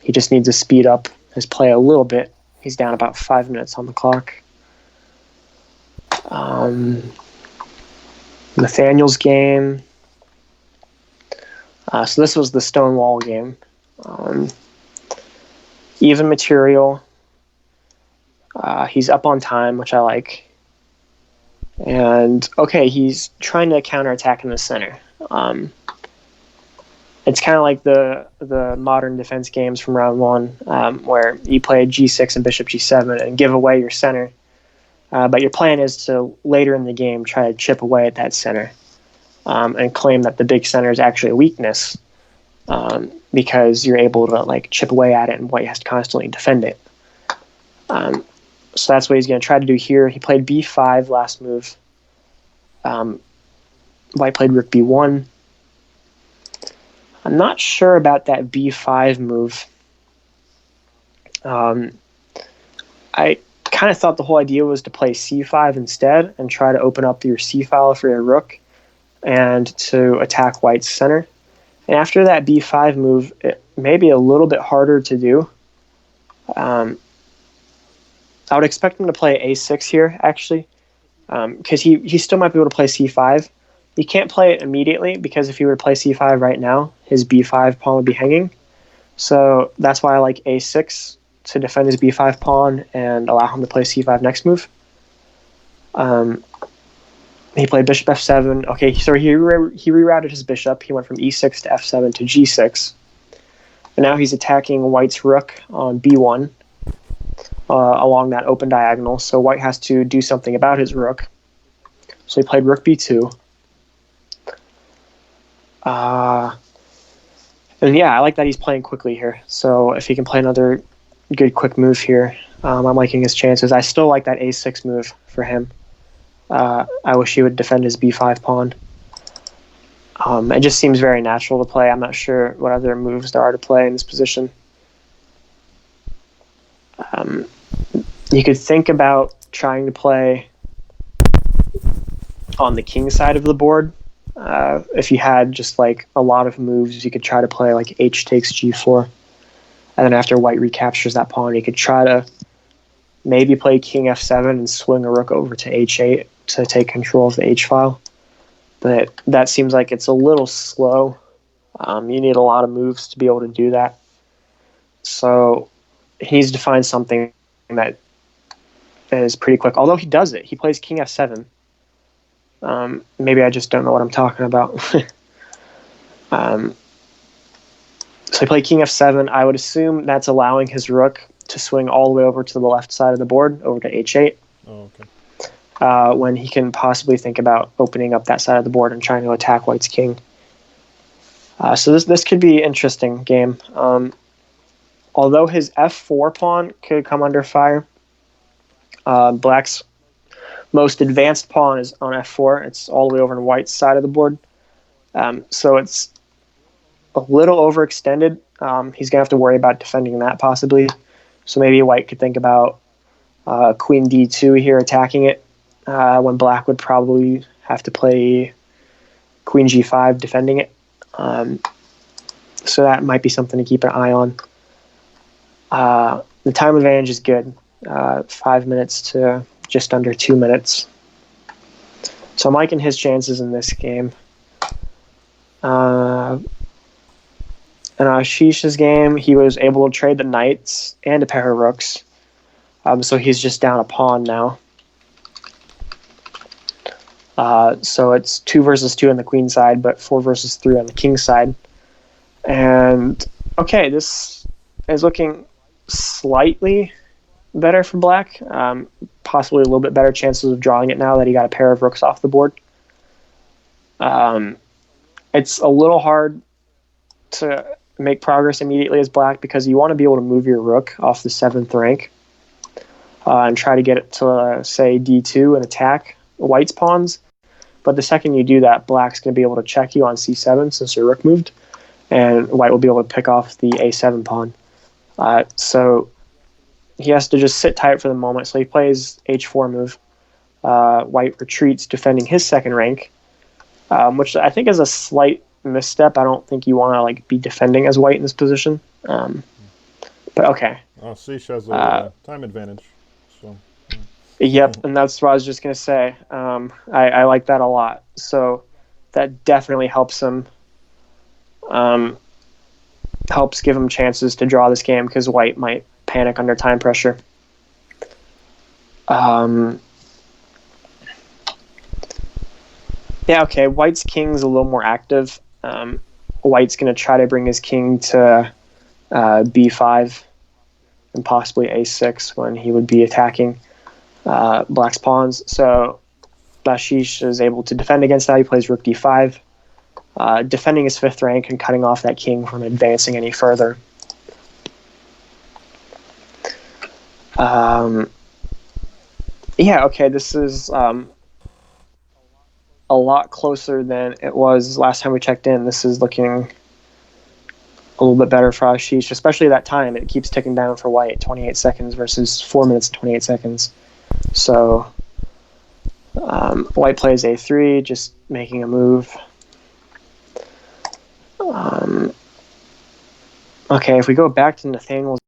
He just needs to speed up his play a little bit. He's down about 5 minutes on the clock. Nathaniel's game. So this was the Stonewall game. Even material. He's up on time, which I like. And, okay, he's trying to counterattack in the center. It's kind of like the modern defense games from round one, where you play g6 and bishop g7 and give away your center. But your plan is to, later in the game, try to chip away at that center and claim that the big center is actually a weakness because you're able to chip away at it and white has to constantly defend it. So that's what he's going to try to do here. He played b5 last move. White played rook b1. I'm not sure about that b5 move. I kind of thought the whole idea was to play c5 instead and try to open up your c file for your rook and to attack white's center. And after that b5 move, it may be a little bit harder to do. I would expect him to play a6 here, actually, because he still might be able to play c5. He can't play it immediately because if he were to play c5 right now, his b5 pawn would be hanging. So that's why I like a6 to defend his b5 pawn and allow him to play c5 next move. He played bishop f7. Okay, so he rerouted his bishop. He went from e6 to f7 to g6. And now he's attacking white's rook on b1 along that open diagonal. So white has to do something about his rook. So he played rook b2. And yeah, I like that he's playing quickly here. So if he can play another good quick move here, I'm liking his chances. I still like that a6 move for him. I wish he would defend his b5 pawn. It just seems very natural to play. I'm not sure what other moves there are to play in this position. You could think about trying to play on the king side of the board. If you had just a lot of moves, you could try to play h takes g4. And then after white recaptures that pawn, you could try to maybe play king f7 and swing a rook over to h8 to take control of the h file. But that seems like it's a little slow. You need a lot of moves to be able to do that. So he needs to find something that is pretty quick. Although he does it. He plays king f7. Maybe I just don't know what I'm talking about. So he played king f7. I would assume that's allowing his rook to swing all the way over to the left side of the board, over to h8. Oh, okay. when he can possibly think about opening up that side of the board and trying to attack white's king. So this could be an interesting game. Although his f4 pawn could come under fire, black's most advanced pawn is on f4. It's all the way over on white's side of the board. So it's a little overextended. He's going to have to worry about defending that possibly. So maybe white could think about queen d2 here, attacking it, when black would probably have to play queen g5, defending it. So that might be something to keep an eye on. The time advantage is good, 5 minutes to just under 2 minutes. So I'm liking his chances in this game. In Ashish's game, he was able to trade the knights and a pair of rooks. So he's just down a pawn now. So it's 2 versus 2 on the queen side, but 4 versus 3 on the king side. And okay, this is looking slightly better for black. Possibly a little bit better chances of drawing it now that he got a pair of rooks off the board. It's a little hard to make progress immediately as black because you want to be able to move your rook off the 7th rank and try to get it to, say, d2 and attack white's pawns. But the second you do that, black's going to be able to check you on c7 since your rook moved, and white will be able to pick off the a7 pawn. So he has to just sit tight for the moment. So he plays h4 move. White retreats, defending his 2nd rank, which I think is a slight misstep. I don't think you want to be defending as white in this position. But okay. Asish has a time advantage. So. Yep, and that's what I was just going to say. I like that a lot. So that definitely helps him. Helps give him chances to draw this game because white might panic under time pressure. Yeah, okay, white's king's a little more active. White's going to try to bring his king to b5 and possibly a6 when he would be attacking black's pawns. So Ashish is able to defend against that. He plays rook d5, defending his 5th rank and cutting off that king from advancing any further. Yeah, okay, this is a lot closer than it was last time we checked in. This is looking a little bit better for Ashish, especially that time. It keeps ticking down for white, 28 seconds versus 4 minutes and 28 seconds. So white plays a3, just making a move. Okay, if we go back to Nathaniel's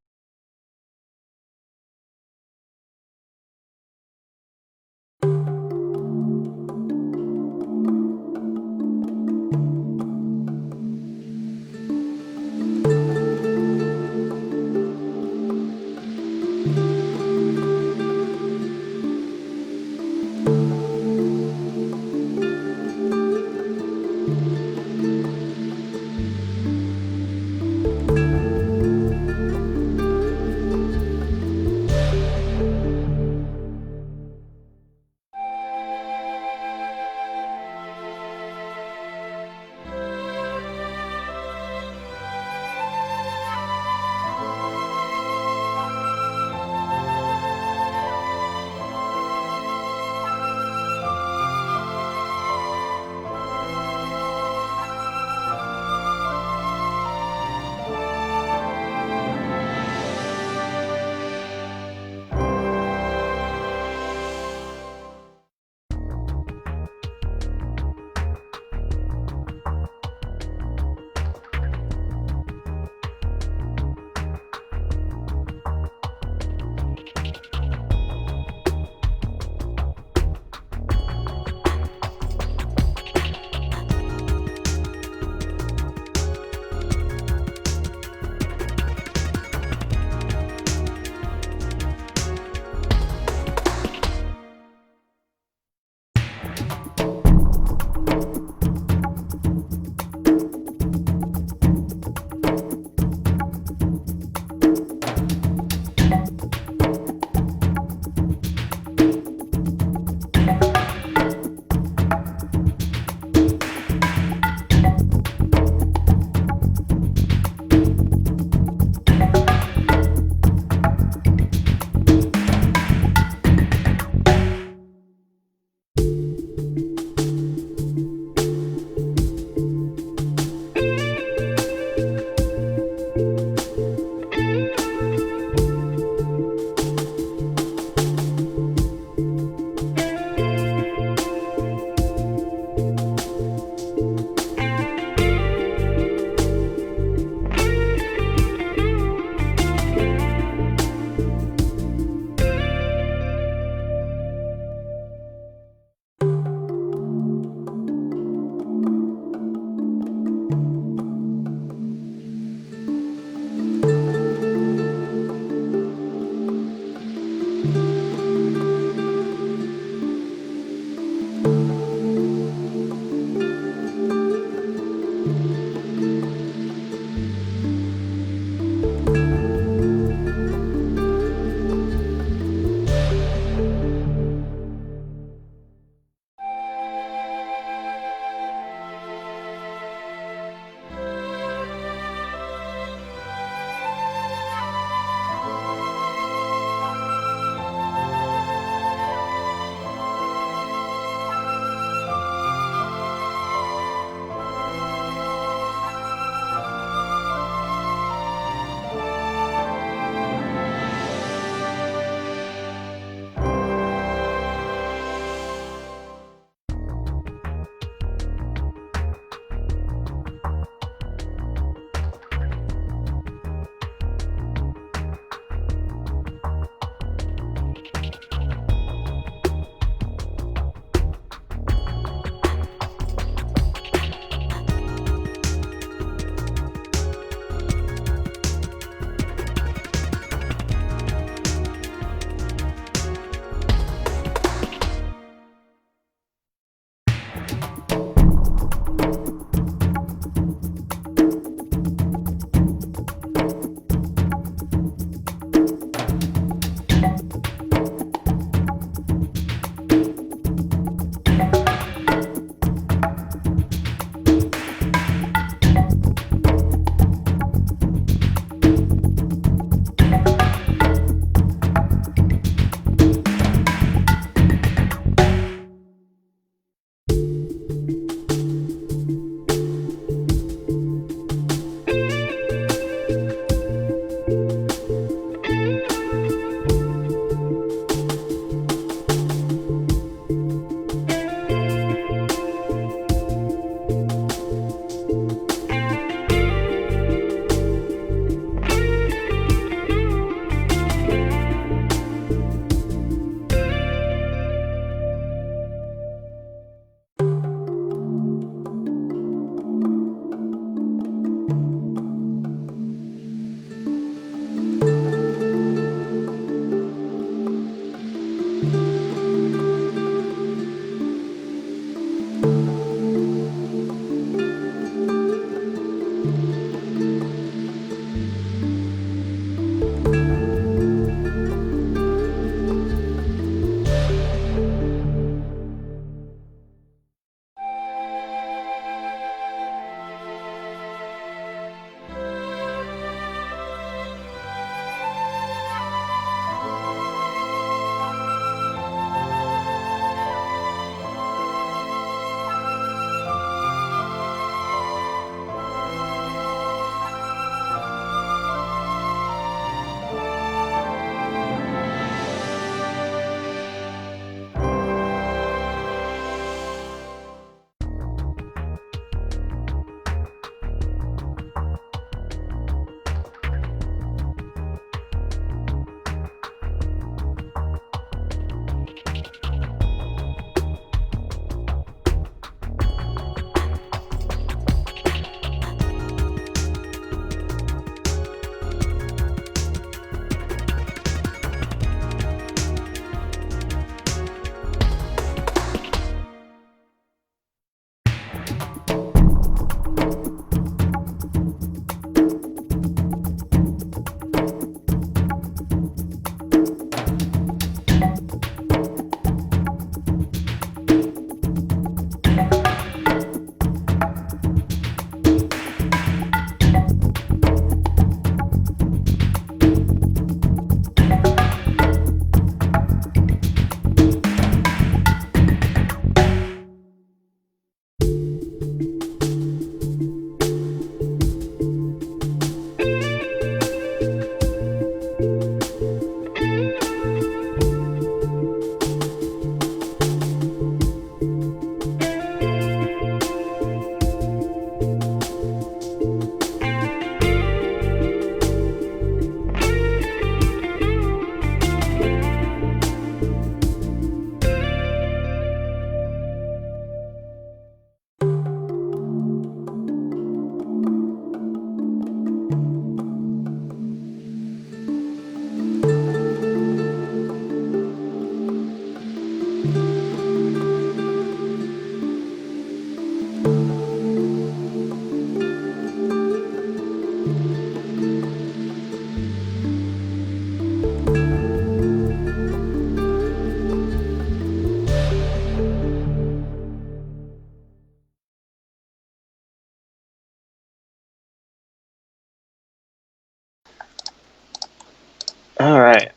All right.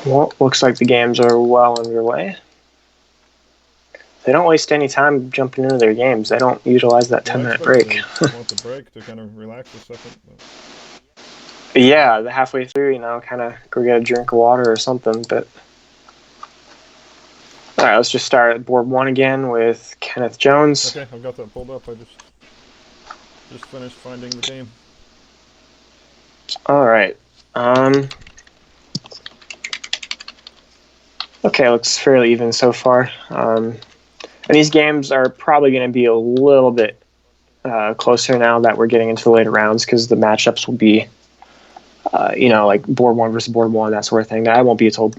Well, looks like the games are well underway. They don't waste any time jumping into their games. They don't utilize that 10-minute break. Want the break to kind of relax a second. Yeah, the halfway through, kind of go get a drink of water or something. But all right, let's just start at board 1 again with Kenneth Jones. Okay, I've got that pulled up. I just finished finding the game. All right. Okay, looks fairly even so far. And these games are probably going to be a little bit closer now that we're getting into the later rounds, because the matchups will be, like board 1 versus board 1, that sort of thing. That won't be until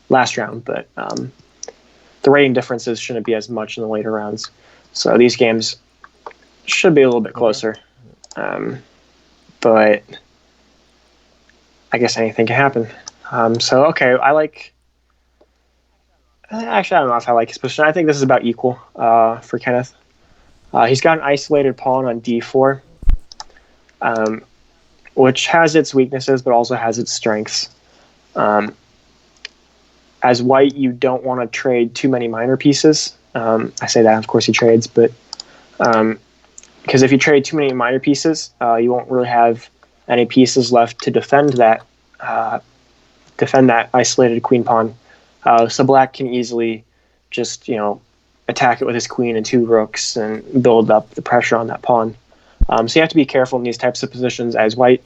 last round, but the rating differences shouldn't be as much in the later rounds. So these games should be a little bit closer. But I guess anything can happen. Okay, Actually, I don't know if I like his position. I think this is about equal for Kenneth. He's got an isolated pawn on d4, which has its weaknesses but also has its strengths. As white, you don't want to trade too many minor pieces. I say that, of course, he trades, but because if you trade too many minor pieces, you won't really have any pieces left to defend that isolated queen pawn. So black can easily just, attack it with his queen and 2 rooks and build up the pressure on that pawn. So you have to be careful in these types of positions as white,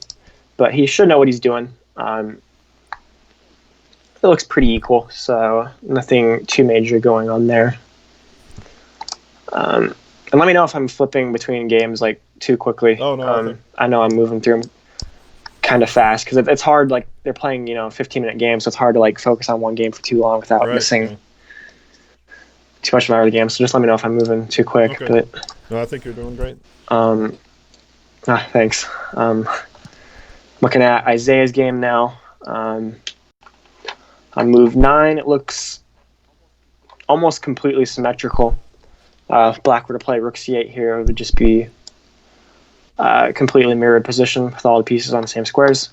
but he should know what he's doing. It looks pretty equal, so nothing too major going on there. And let me know if I'm flipping between games like too quickly. Oh, no. I know I'm moving through them kind of fast because it's hard. Like they're playing, 15-minute games, so it's hard to like focus on one game for too long without missing too much of my other games. So just let me know if I'm moving too quick. Okay. But no, I think you're doing great. Thanks. Looking at Isaiah's game now. On move 9, it looks almost completely symmetrical. If black were to play rook c8 here, it would just be completely mirrored position with all the pieces on the same squares.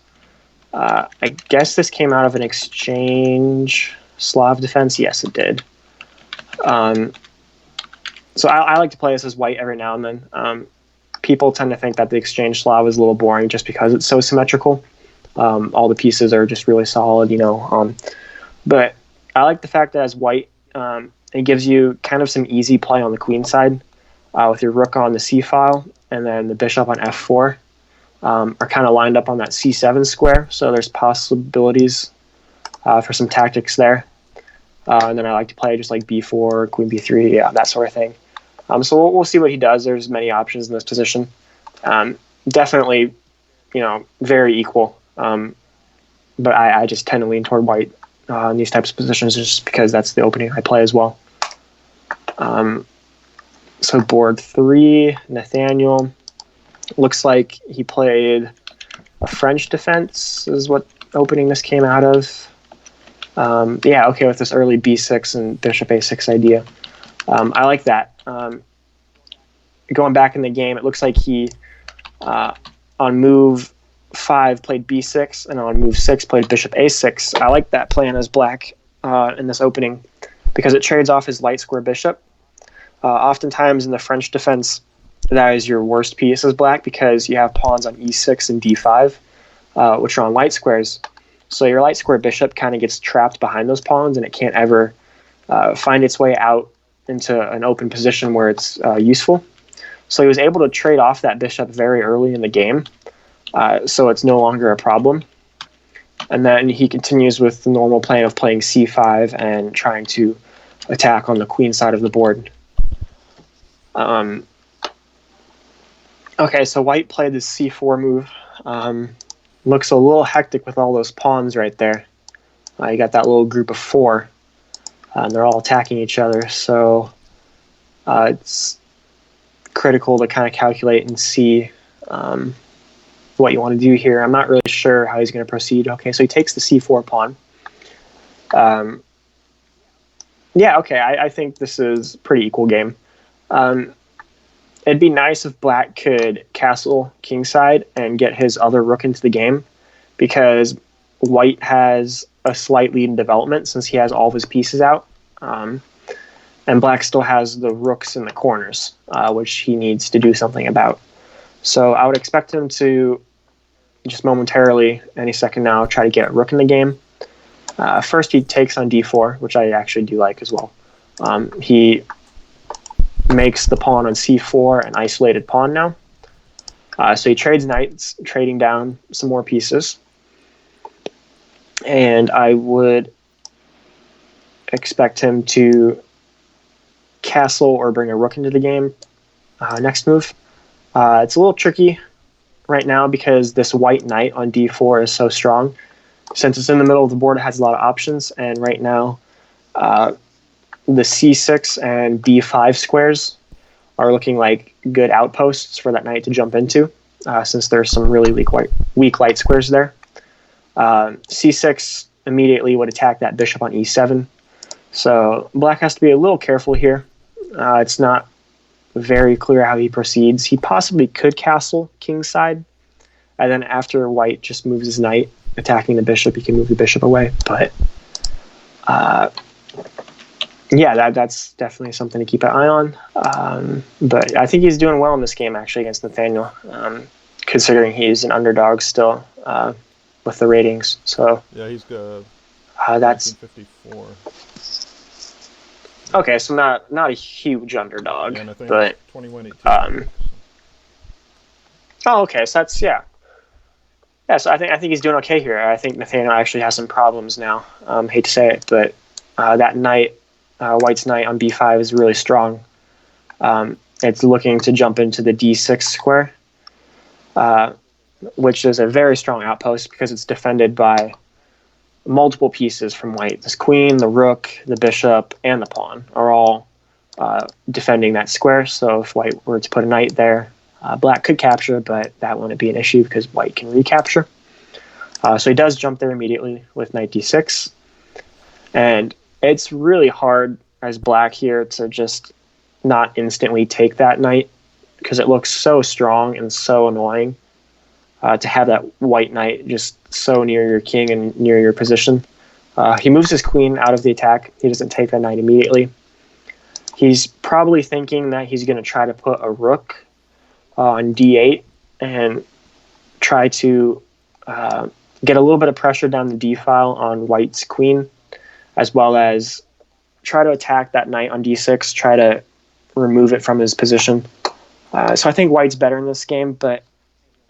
I guess this came out of an exchange Slav defense. Yes, it did. So I like to play this as white every now and then. People tend to think that the exchange Slav is a little boring just because it's so symmetrical. All the pieces are just really solid, but I like the fact that as white, it gives you kind of some easy play on the queen side with your rook on the c file and then the bishop on f4 are kind of lined up on that c7 square. So there's possibilities for some tactics there. And then I like to play just like b4, queen b3, that sort of thing. So we'll see what he does. There's many options in this position. Definitely, very equal. But I just tend to lean toward white in these types of positions just because that's the opening I play as well. So board 3, Nathaniel. Looks like he played a French defense is what opening this came out of. With this early b6 and bishop a6 idea. I like that. Going back in the game, it looks like he, on move 5, played b6, and on move 6, played bishop a6. I like that plan as black in this opening because it trades off his light square bishop. Oftentimes in the French defense, that is your worst piece as black because you have pawns on e6 and d5, which are on light squares. So your light square bishop kind of gets trapped behind those pawns, and it can't ever find its way out into an open position where it's useful. So he was able to trade off that bishop very early in the game, so it's no longer a problem. And then he continues with the normal plan of playing c5 and trying to attack on the queen side of the board. Okay, so white played this c4 move. Looks a little hectic with all those pawns right there. You got that little group of 4. and they're all attacking each other. So it's critical to kind of calculate and see what you want to do here. I'm not really sure how he's going to proceed. Okay, so he takes the c4 pawn. Yeah, okay, I think this is a pretty equal game. It'd be nice if black could castle kingside and get his other rook into the game, because white has a slight lead in development since he has all of his pieces out. And black still has the rooks in the corners, which he needs to do something about. So I would expect him to just momentarily, any second now, try to get a rook in the game. First, he takes on d4, which I actually do like as well. He makes the pawn on c4 an isolated pawn now. So he trades knights, trading down some more pieces. And I would expect him to castle or bring a rook into the game. Next move. It's a little tricky right now because this white knight on d4 is so strong. Since it's in the middle of the board, it has a lot of options, and right now the c6 and d5 squares are looking like good outposts for that knight to jump into, since there's some really weak light squares there. c6 immediately would attack that bishop on e7, so black has to be a little careful here. It's not very clear how he proceeds. He possibly could castle kingside, and then after white just moves his knight, attacking the bishop, he can move the bishop away. But yeah, that's definitely something to keep an eye on. But I think he's doing well in this game, actually, against Nathaniel, considering he's an underdog still with the ratings. So yeah, he's got that's 1954. Okay, so not a huge underdog, Yeah, but 21-18. Oh, okay, so that's yeah. So I think he's doing okay here. I think Nathaniel actually has some problems now. Hate to say it, but that knight, white's knight on b5 is really strong. It's looking to jump into the d6 square, which is a very strong outpost because it's defended by multiple pieces from white. This queen, the rook, the bishop, and the pawn are all defending that square. So if white were to put a knight there, black could capture, but that wouldn't be an issue because white can recapture. So he does jump there immediately with knight d6. And it's really hard as black here to just not instantly take that knight because it looks so strong and so annoying to have that white knight just so near your king and near your position. He moves his queen out of the attack. He doesn't take that knight immediately. He's probably thinking that he's going to try to put a rook on d8 and try to get a little bit of pressure down the d file on white's queen, as well as try to attack that knight on d6, try to remove it from his position. So I think white's better in this game, but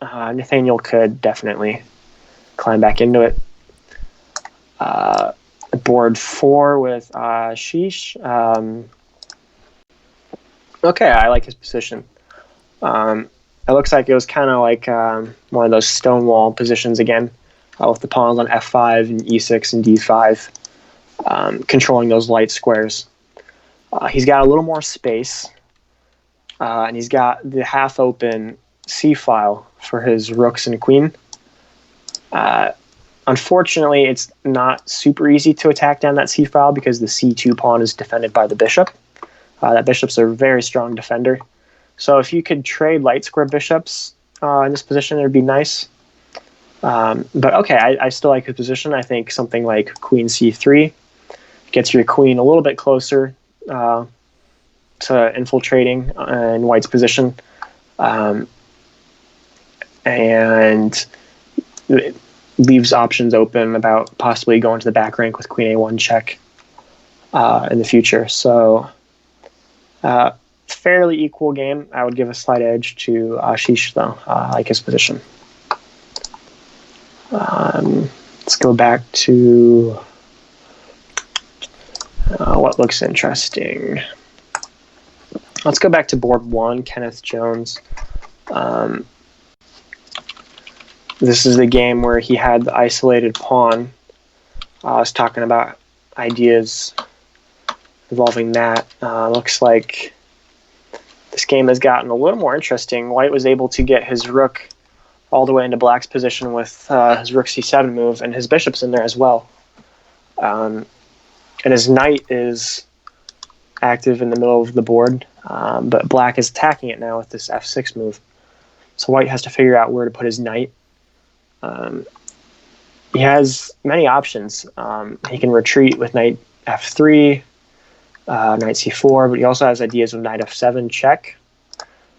Nathaniel could definitely climb back into it. Board 4 with Ashish. Okay, I like his position. It looks like it was kind of like one of those stonewall positions again, with the pawns on f5 and e6 and d5, controlling those light squares. He's got a little more space, and he's got the half-open c-file for his rooks and queen. Unfortunately, it's not super easy to attack down that c-file because the c2 pawn is defended by the bishop. That bishop's a very strong defender. So if you could trade light square bishops in this position, it would be nice. But okay, I still like his position. I think something like queen c3 gets your queen a little bit closer to infiltrating in white's position. And it leaves options open about possibly going to the back rank with queen a1 check in the future. So fairly equal game. I would give a slight edge to Ashish, though. I like his position. Let's go back to what looks interesting. Let's go back to board 1, Kenneth Jones. This is the game where he had the isolated pawn. I was talking about ideas involving that. Looks like this game has gotten a little more interesting. White was able to get his rook all the way into black's position with his rook c7 move, and his bishop's in there as well. And his knight is active in the middle of the board, but black is attacking it now with this f6 move. So white has to figure out where to put his knight. He has many options. He can retreat with knight f3, knight c4, but he also has ideas of knight f7 check.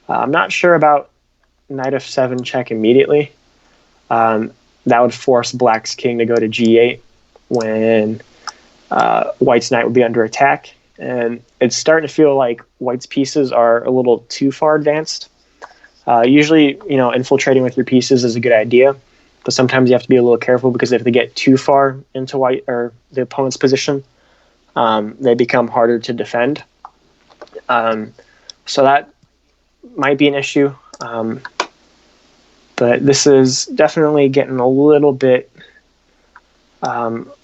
I'm not sure about knight f7 check immediately. That would force black's king to go to g8 when white's knight would be under attack. And it's starting to feel like white's pieces are a little too far advanced. Usually, infiltrating with your pieces is a good idea, but sometimes you have to be a little careful because if they get too far into white or the opponent's position, they become harder to defend. So that might be an issue. But this is definitely getting a little bit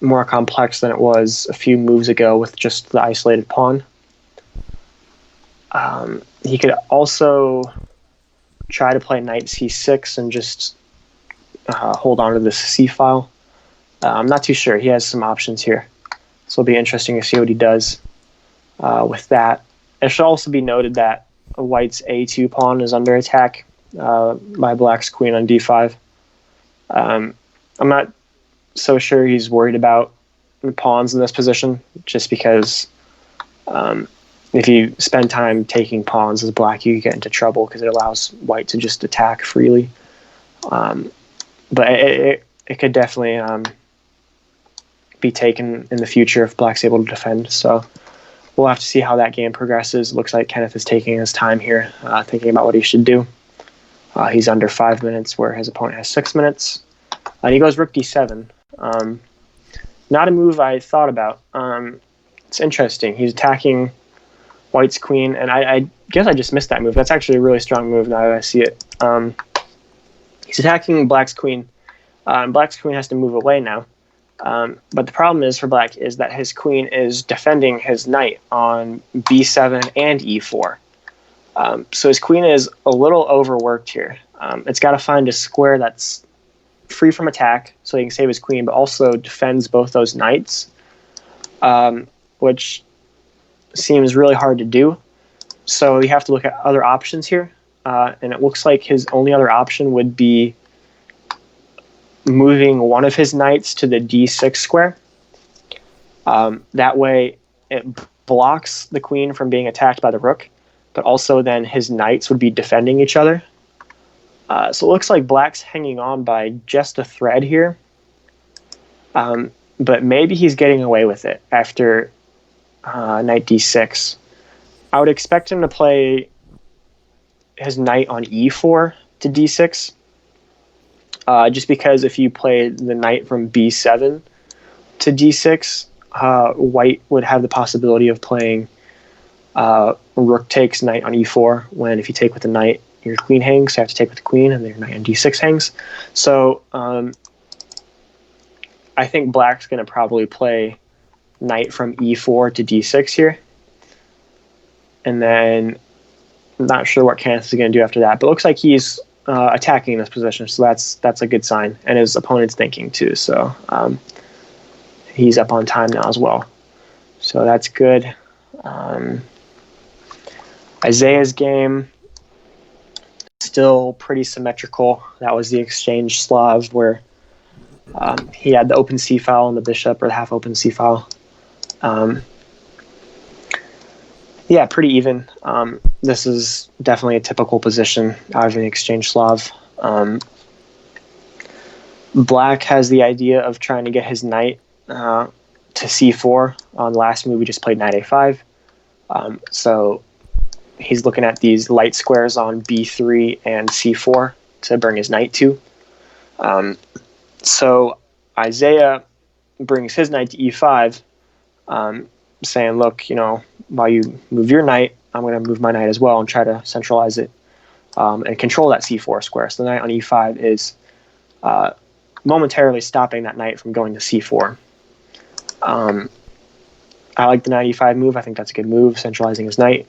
more complex than it was a few moves ago with just the isolated pawn. He could also try to play knight c6 and just hold on to this c file. I'm not too sure. He has some options here. So it'll be interesting to see what he does with that. It should also be noted that white's a2 pawn is under attack by black's queen on d5. I'm not so sure he's worried about the pawns in this position, just because if you spend time taking pawns as black, you get into trouble because it allows white to just attack freely. But it could definitely be taken in the future if black's able to defend. So we'll have to see how that game progresses. It looks like Kenneth is taking his time here, thinking about what he should do. He's under 5 minutes where his opponent has 6 minutes. And he goes rook d7. Not a move I thought about. It's interesting. He's attacking white's queen, and I guess I just missed that move. That's actually a really strong move now that I see it. He's attacking black's queen. Black's queen has to move away now. But the problem is for black is that his queen is defending his knight on b7 and e4. So his queen is a little overworked here. It's got to find a square that's free from attack so he can save his queen, but also defends both those knights, which seems really hard to do. So you have to look at other options here. And it looks like his only other option would be moving one of his knights to the d6 square. That way it blocks the queen from being attacked by the rook, but also then his knights would be defending each other. So it looks like black's hanging on by just a thread here. But maybe he's getting away with it after knight d6. I would expect him to play his knight on e4 to d6. Just because if you play the knight from b7 to d6, white would have the possibility of playing rook takes knight on e4, when if you take with the knight, your queen hangs, so you have to take with the queen, and then your knight on d6 hangs. So I think black's going to probably play knight from e4 to d6 here. And then I'm not sure what Kenneth is going to do after that, but it looks like he's attacking this position, so that's a good sign. And his opponent's thinking too, so he's up on time now as well. So that's good. Isaiah's game, still pretty symmetrical. That was the exchange Slav where he had the open c file and the bishop, or the half open c file. Yeah, pretty even. This is definitely a typical position out of an exchange Slav. Black has the idea of trying to get his knight to c4. On the last move, we just played knight a5. So he's looking at these light squares on b3 and c4 to bring his knight to. So Isaiah brings his knight to e5, saying, look, while you move your knight, I'm going to move my knight as well and try to centralize it and control that c4 square. So the knight on e5 is momentarily stopping that knight from going to c4. I like the knight e5 move. I think that's a good move, centralizing his knight,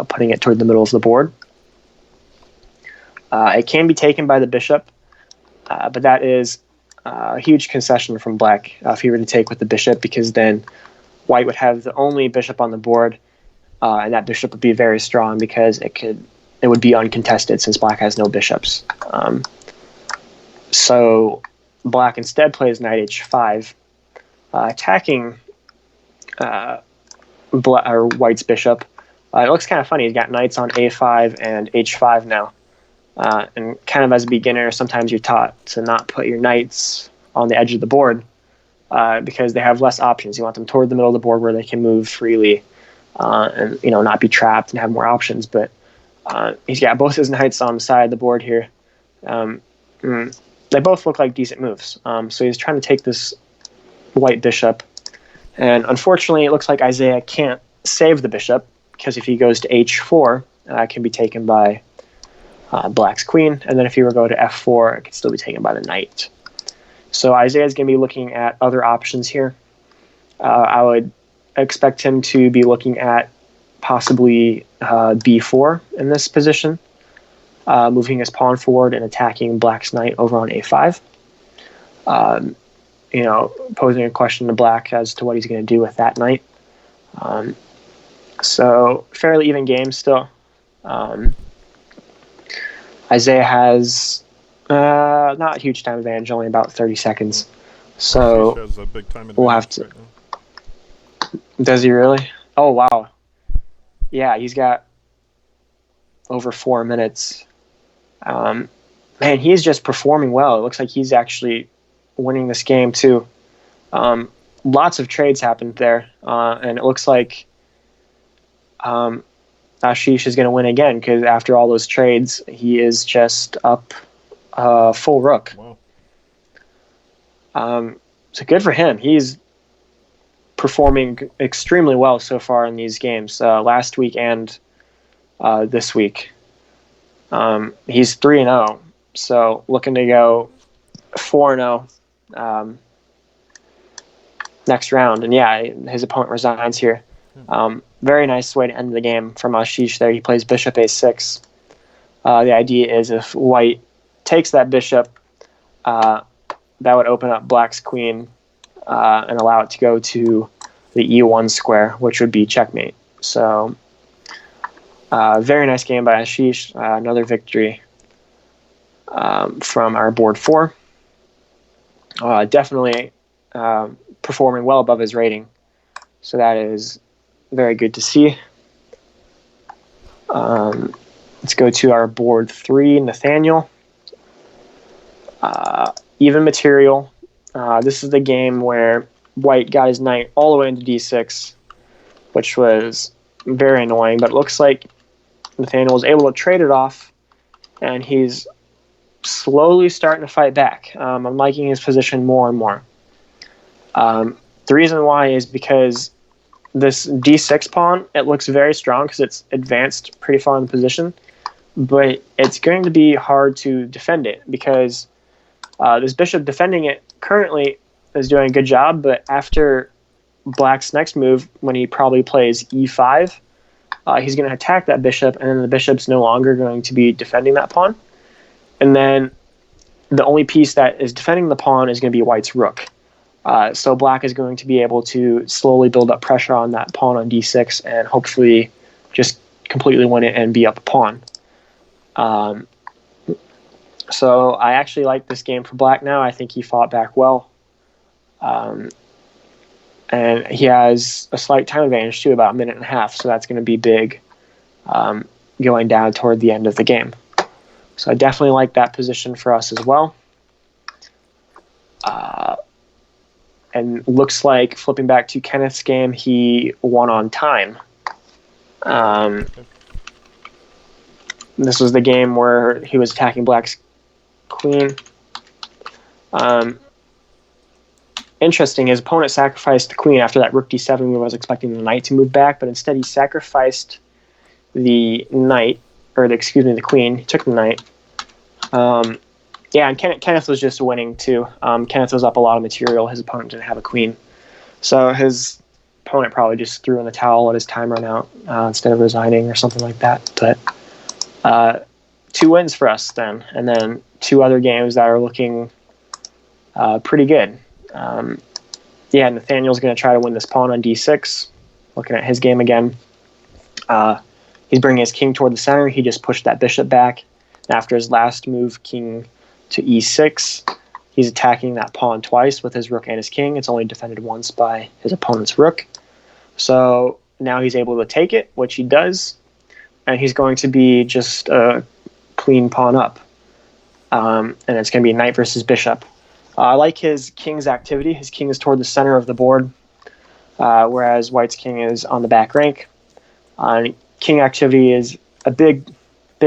putting it toward the middle of the board. It can be taken by the bishop, but that is a huge concession from black if he were to take with the bishop, because then white would have the only bishop on the board, and that bishop would be very strong because it would be uncontested since black has no bishops. So black instead plays knight h5, attacking white's bishop. It looks kind of funny. He's got knights on a5 and h5 now. And kind of as a beginner, sometimes you're taught to not put your knights on the edge of the board because they have less options. You want them toward the middle of the board where they can move freely and not be trapped and have more options. But he's got both his knights on the side of the board here. They both look like decent moves. So he's trying to take this white bishop. And unfortunately, it looks like Isaiah can't save the bishop because if he goes to h4, it can be taken by black's queen. And then if he were to go to f4, it could still be taken by the knight. So Isaiah's going to be looking at other options here. I would expect him to be looking at possibly b4 in this position, moving his pawn forward and attacking black's knight over on a5. Posing a question to black as to what he's going to do with that knight. So fairly even game still. Isaiah has not a huge time advantage, only about 30 seconds. So has a big time we'll have to. Right, does he really? Oh wow! Yeah, he's got over 4 minutes. Man, he's just performing well. It looks like he's actually winning this game too. Lots of trades happened there, and it looks like Ashish is going to win again because after all those trades, he is just up full rook. Wow. So good for him. He's performing extremely well so far in these games, last week and this week. He's 3-0, so looking to go 4-0 next round. And yeah, his opponent resigns here. Very nice way to end the game from Ashish there. He plays bishop a6. The idea is if white takes that bishop, that would open up black's queen and allow it to go to the e1 square, which would be checkmate. So very nice game by Ashish. Another victory from our board 4. Definitely performing well above his rating. So that is very good to see. Let's go to our board 3, Nathaniel. Even material. This is the game where white got his knight all the way into d6, which was very annoying, but it looks like Nathaniel was able to trade it off, and he's slowly starting to fight back. I'm liking his position more and more. The reason why is because this d6 pawn, it looks very strong because it's advanced pretty far in the position, but it's going to be hard to defend it because this bishop defending it currently is doing a good job, but after black's next move, when he probably plays e5, he's going to attack that bishop, and then the bishop's no longer going to be defending that pawn. And then the only piece that is defending the pawn is going to be white's rook. So black is going to be able to slowly build up pressure on that pawn on d6 and hopefully just completely win it and be up a pawn. So I actually like this game for black now. I think he fought back well. And he has a slight time advantage too, about a minute and a half. So that's going to be big going down toward the end of the game. So I definitely like that position for us as well. And looks like, flipping back to Kenneth's game, he won on time. This was the game where he was attacking black's queen. Interesting, his opponent sacrificed the queen after that rook d7 move. I was expecting the knight to move back, but instead he sacrificed the knight, the queen. He took the knight. And Kenneth was just winning too. Kenneth was up a lot of material. His opponent didn't have a queen. So his opponent probably just threw in the towel, let his time run out instead of resigning or something like that. But 2 wins for us then, and then 2 other games that are looking pretty good. Nathaniel's going to try to win this pawn on d6. Looking at his game again. He's bringing his king toward the center. He just pushed that bishop back. After his last move, king to e6, he's attacking that pawn twice with his rook and his king. It's only defended once by his opponent's rook. So now he's able to take it, which he does, and he's going to be just a clean pawn up. And it's going to be knight versus bishop. I like his king's activity. His king is toward the center of the board, whereas white's king is on the back rank. King activity is a big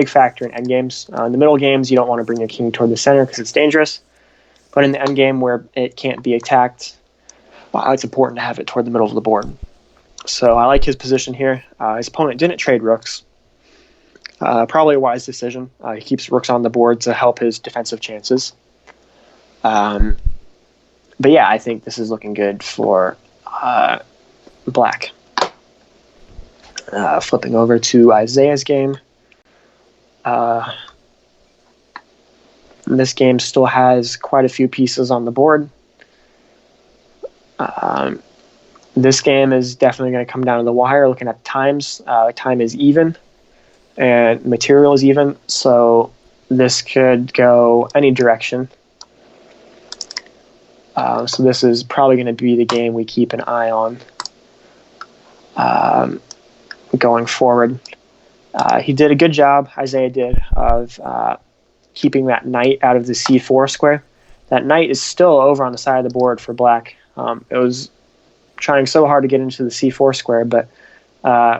factor in endgames. In the middle games, you don't want to bring your king toward the center because it's dangerous. But in the endgame where it can't be attacked, it's important to have it toward the middle of the board. So I like his position here. His opponent didn't trade rooks. Probably a wise decision. He keeps rooks on the board to help his defensive chances. But yeah, I think this is looking good for black. Flipping over to Isaiah's game. This game still has quite a few pieces on the board. This game is definitely going to come down to the wire. Looking at times, time is even, and material is even. So this could go any direction. So this is probably going to be the game we keep an eye on going forward. He did a good job, Isaiah did, of keeping that knight out of the c4 square. That knight is still over on the side of the board for black. It was trying so hard to get into the c4 square, but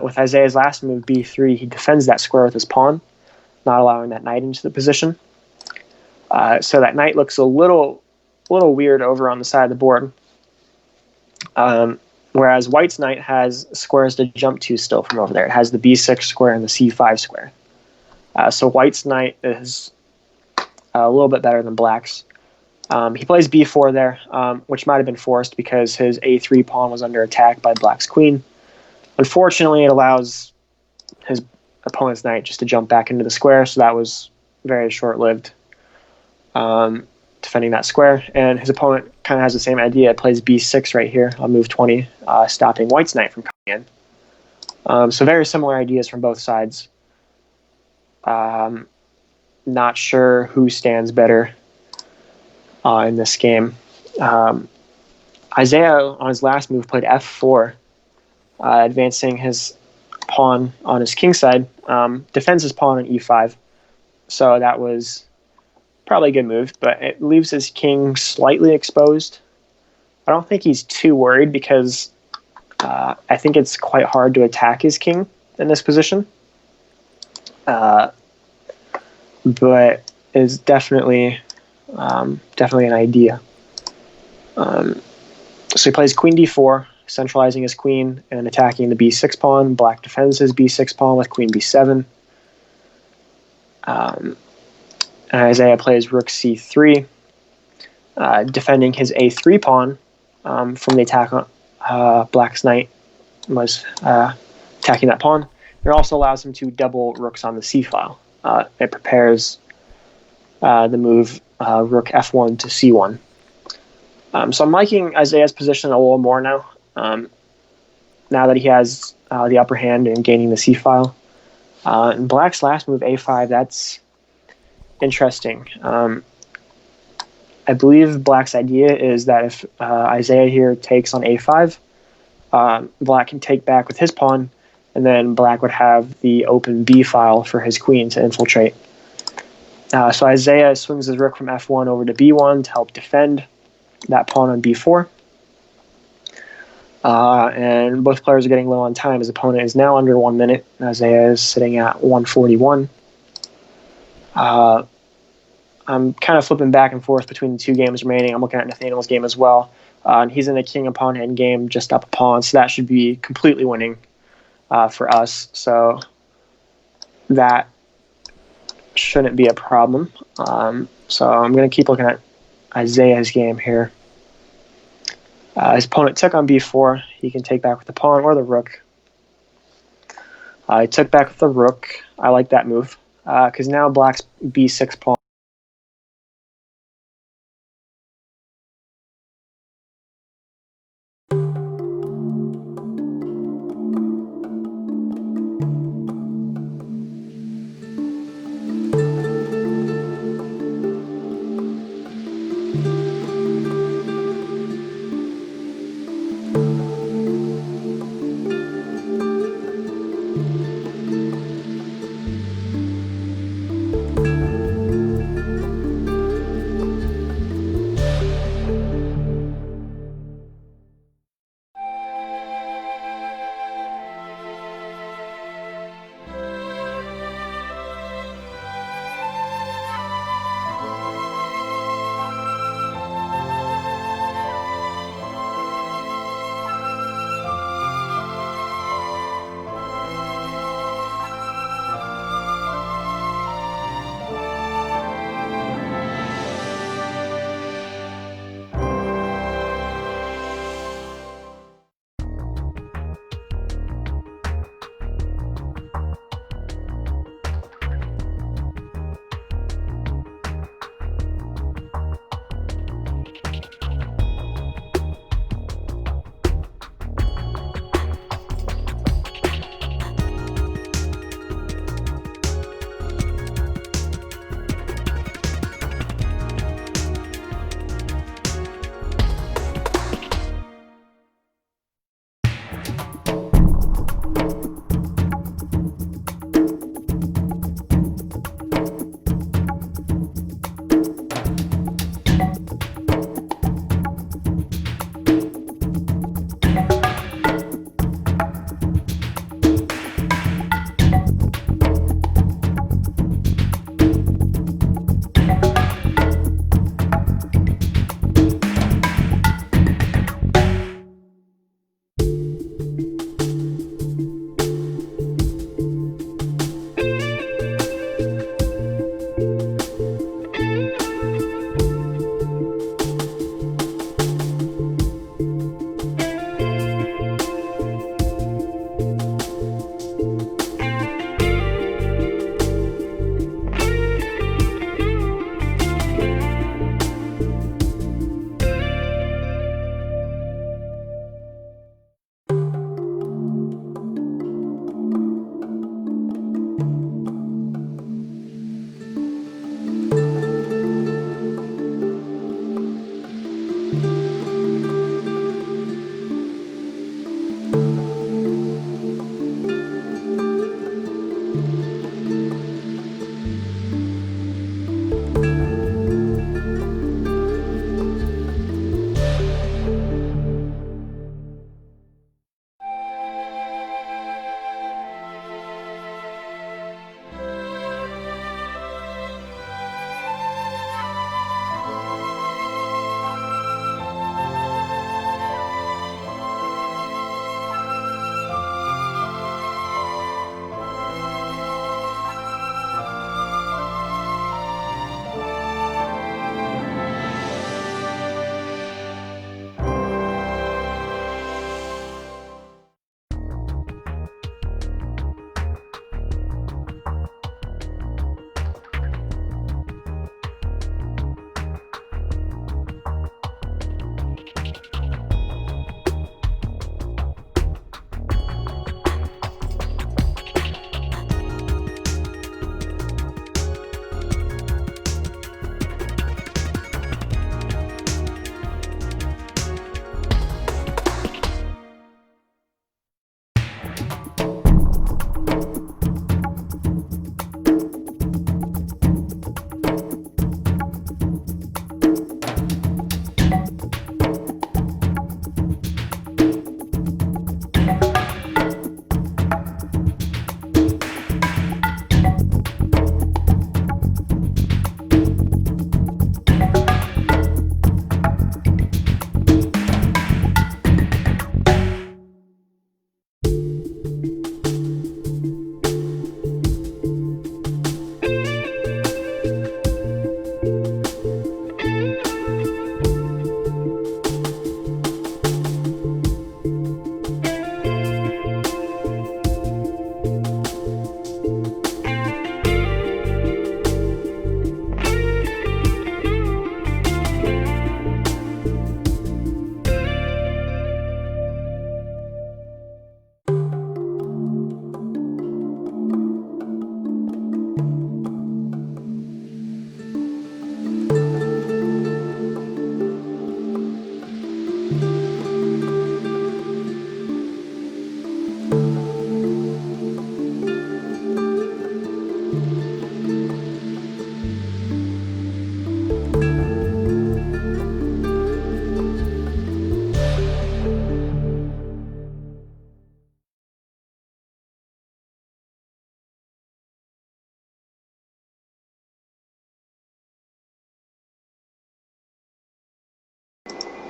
with Isaiah's last move, b3, he defends that square with his pawn, not allowing that knight into the position. So that knight looks a little weird over on the side of the board. Whereas white's knight has squares to jump to still from over there. It has the b6 square and the c5 square. So white's knight is a little bit better than black's. He plays b4 there, which might have been forced because his a3 pawn was under attack by black's queen. Unfortunately, it allows his opponent's knight just to jump back into the square, so that was very short-lived. Defending that square, and his opponent kind of has the same idea. It plays b6 right here on move 20, stopping white's knight from coming in. So very similar ideas from both sides. Not sure who stands better in this game. Isaiah, on his last move, played f4, advancing his pawn on his king side, defends his pawn on e5. So that was probably a good move, but it leaves his king slightly exposed. I don't think he's too worried because I think it's quite hard to attack his king in this position. But is definitely an idea. So he plays queen d4, centralizing his queen and attacking the b6 pawn. Black defends his b6 pawn with queen b7. And Isaiah plays rook c3, defending his a3 pawn from the attack on black's knight was attacking that pawn. It also allows him to double rooks on the c file. It prepares the move rook f1 to c1. So I'm liking Isaiah's position a little more now, now that he has the upper hand in gaining the c file. And black's last move, a5, that's interesting. I believe black's idea is that if Isaiah here takes on a5, black can take back with his pawn, and then black would have the open b file for his queen to infiltrate. So Isaiah swings his rook from f1 over to b1 to help defend that pawn on b4. And both players are getting low on time. His opponent is now under 1 minute. Isaiah is sitting at 1:41. I'm kind of flipping back and forth between the 2 games remaining. I'm looking at Nathaniel's game as well. And he's in a king upon hand game, just up a pawn, so that should be completely winning for us. So that shouldn't be a problem. So I'm going to keep looking at Isaiah's game here. His opponent took on b4. He can take back with the pawn or the rook. I took back with the rook. I like that move because now black's b6 pawn.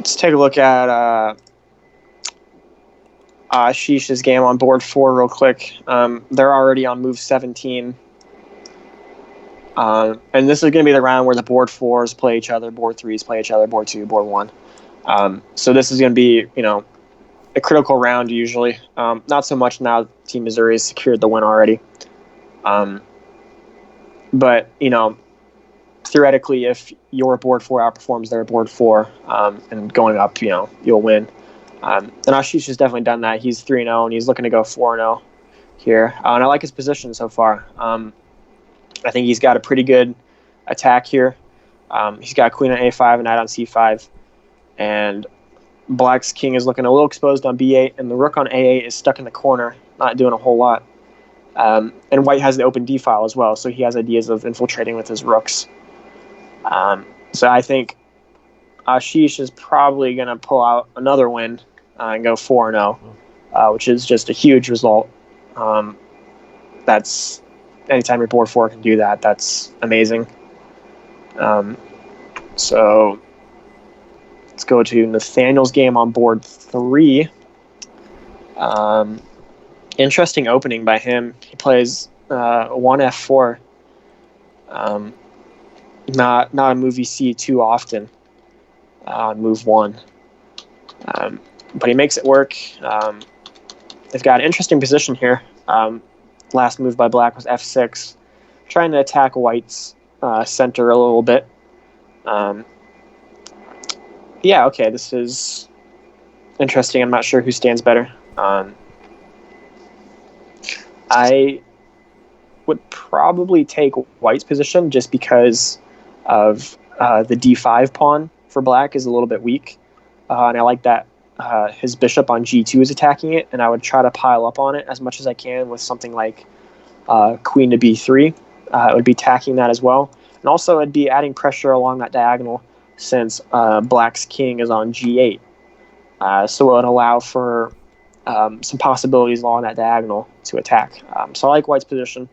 let's take a look at Ashish's game on board 4 real quick. They're already on move 17. And this is going to be the round where the board 4s play each other, board 3s play each other, board 2, board 1. So this is going to be, a critical round usually. Not so much now Team Missouri has secured the win already. But, theoretically, if your board 4 outperforms their board 4 and going up, you'll win. And Ashish has definitely done that. He's 3-0, and he's looking to go 4-0 here. And I like his position so far. I think he's got a pretty good attack here. He's got queen on a5 and knight on c5. And black's king is looking a little exposed on b8, and the rook on a8 is stuck in the corner, not doing a whole lot. And white has the open d file as well, so he has ideas of infiltrating with his rooks. So I think Ashish is probably going to pull out another win and go 4-0, which is just a huge result. That's anytime your board 4 can do that, that's amazing. So let's go to Nathaniel's game on board 3. Interesting opening by him. He plays 1f4. Not a move you see too often. Move 1. But he makes it work. They've got an interesting position here. Last move by black was f6, trying to attack white's center a little bit. Okay, this is interesting. I'm not sure who stands better. I would probably take white's position just because of the d5 pawn for black is a little bit weak. And I like that his bishop on g2 is attacking it, and I would try to pile up on it as much as I can with something like queen to b3. It would be attacking that as well. And also it'd be adding pressure along that diagonal since black's king is on g8. So it would allow for some possibilities along that diagonal to attack. So I like white's position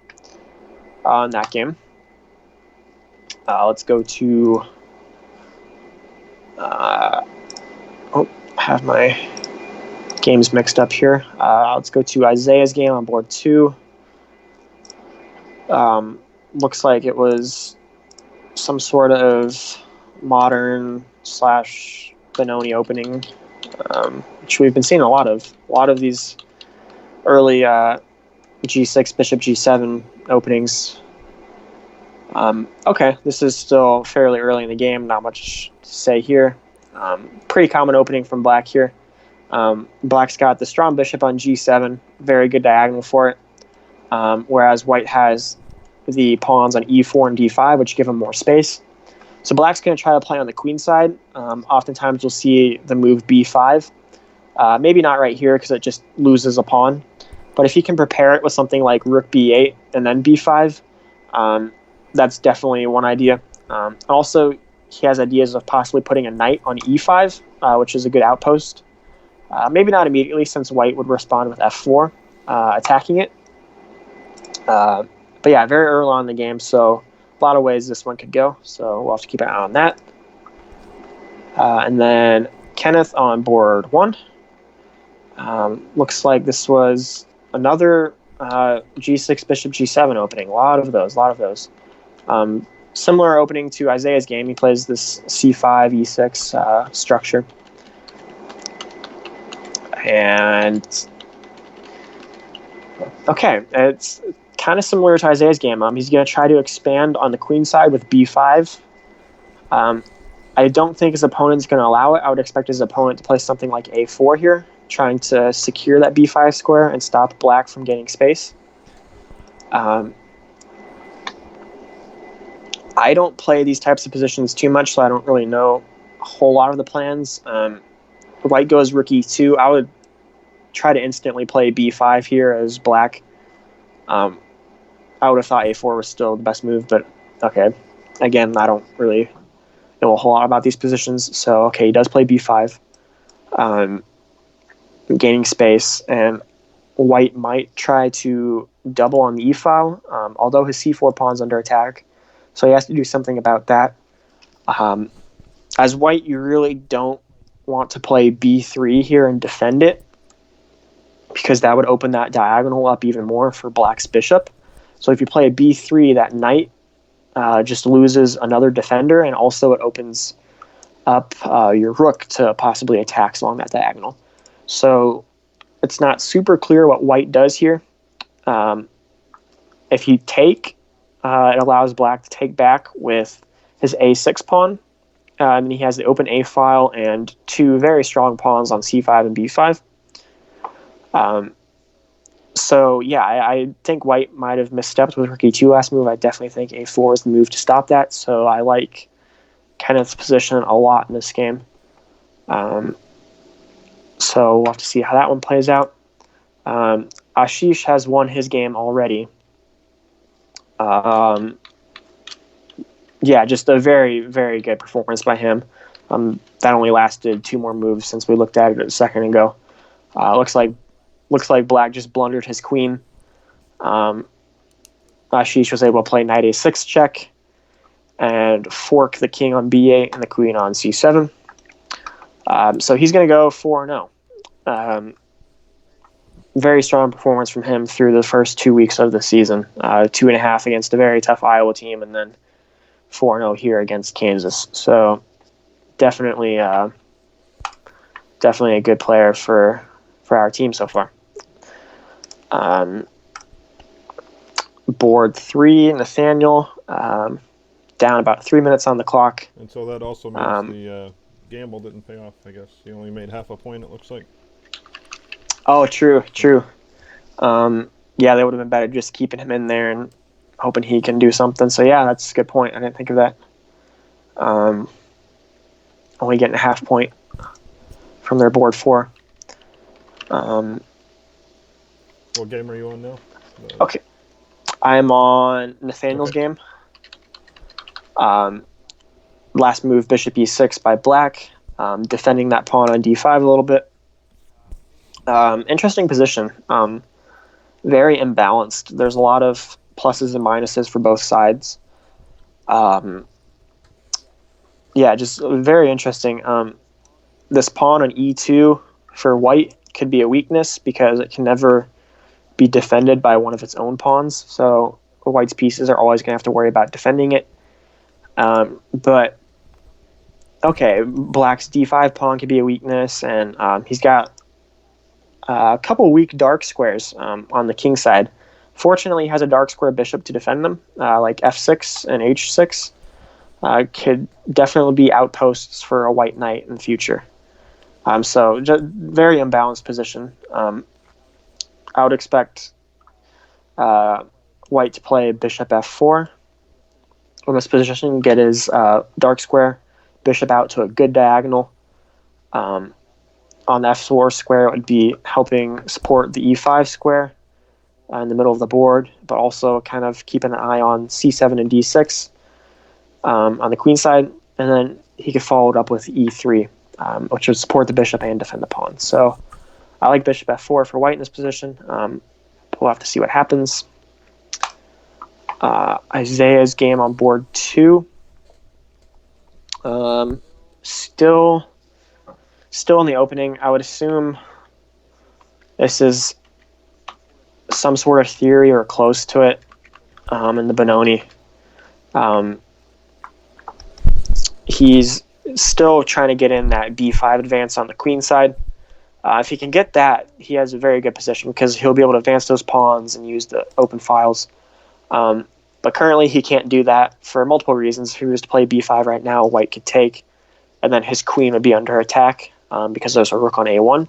in that game. Let's go to... I have my games mixed up here. Let's go to Isaiah's game on board 2. Looks like it was some sort of modern / Benoni opening, which we've been seeing a lot of. A lot of these early g6, bishop g7 openings. Okay, this is still fairly early in the game. Not much to say here. Pretty common opening from black here. Black's got the strong bishop on g7, very good diagonal for it. Whereas white has the pawns on e4 and d5, which give him more space. So black's going to try to play on the queen side. Oftentimes you'll see the move b5. Maybe not right here because it just loses a pawn. But if he can prepare it with something like rook b8 and then b5, that's definitely one idea. Also, he has ideas of possibly putting a knight on e5, which is a good outpost. Maybe not immediately, since white would respond with f4, attacking it. But yeah, very early on in the game, so a lot of ways this one could go. So we'll have to keep an eye on that. And then Kenneth on board 1. Looks like this was another g6, bishop g7 opening. A lot of those. Similar opening to Isaiah's game. He plays this c5, e6 structure. And okay, it's kind of similar to Isaiah's game. He's going to try to expand on the queen side with b5. I don't think his opponent's going to allow it. I would expect his opponent to play something like a4 here, trying to secure that b5 square and stop black from getting space. I don't play these types of positions too much, so I don't really know a whole lot of the plans. White goes rook e2. I would try to instantly play b5 here as black. I would have thought a4 was still the best move, but okay. Again, I don't really know a whole lot about these positions, so okay, he does play b5. Gaining space, and white might try to double on the e-file, although his c4 pawn's under attack. So he has to do something about that. As white, you really don't want to play b3 here and defend it, because that would open that diagonal up even more for black's bishop. So if you play a b3, that knight just loses another defender, and also it opens up your rook to possibly attacks along that diagonal. So it's not super clear what white does here. If you take, it allows black to take back with his a6 pawn. And he has the open a file and two very strong pawns on c5 and b5. So yeah, I think white might have misstepped with rook e2 last move. I definitely think a4 is the move to stop that. So I like Kenneth's position a lot in this game. So we'll have to see how that one plays out. Ashish has won his game already. Yeah, just a very, very good performance by him. That only lasted 2 more moves since we looked at it a second ago. Looks like black just blundered his queen. Ashish was able to play knight a6 check and fork the king on b8 and the queen on c7. So he's going to go 4-0. Very strong performance from him through the first 2 weeks of the season. 2.5 against a very tough Iowa team, and then 4-0 here against Kansas. So definitely a good player for our team so far. Board 3, Nathaniel, down about 3 minutes on the clock. And so that also means the gamble didn't pay off, I guess. He only made half a point, it looks like. Oh, true. Yeah, they would have been better just keeping him in there and hoping he can do something. So yeah, that's a good point. I didn't think of that. Only getting a half point from their board 4. What game are you on now? Okay. I'm on Nathaniel's game. Last move, bishop e6 by black, defending that pawn on d5 a little bit. Interesting position. Very imbalanced. There's a lot of pluses and minuses for both sides. Yeah, just very interesting. This pawn on e2 for white could be a weakness because it can never be defended by one of its own pawns. So white's pieces are always going to have to worry about defending it. But okay, black's d5 pawn could be a weakness, and he's got a couple weak dark squares on the king side. Fortunately, he has a dark square bishop to defend them, like f6 and h6. Could definitely be outposts for a white knight in the future. So just very imbalanced position. I would expect white to play bishop f4 in this position, get his dark square bishop out to a good diagonal. On the f4 square, it would be helping support the e5 square in the middle of the board, but also kind of keeping an eye on c7 and d6 on the queen side. And then he could follow it up with e3, which would support the bishop and defend the pawn. So I like bishop f4 for white in this position. We'll have to see what happens. Isaiah's game on board 2. Still in the opening. I would assume this is some sort of theory or close to it in the Benoni. He's still trying to get in that b5 advance on the queen side. If he can get that, he has a very good position because he'll be able to advance those pawns and use the open files. But currently he can't do that for multiple reasons. If he was to play b5 right now, white could take, and then his queen would be under attack because there's a rook on a1.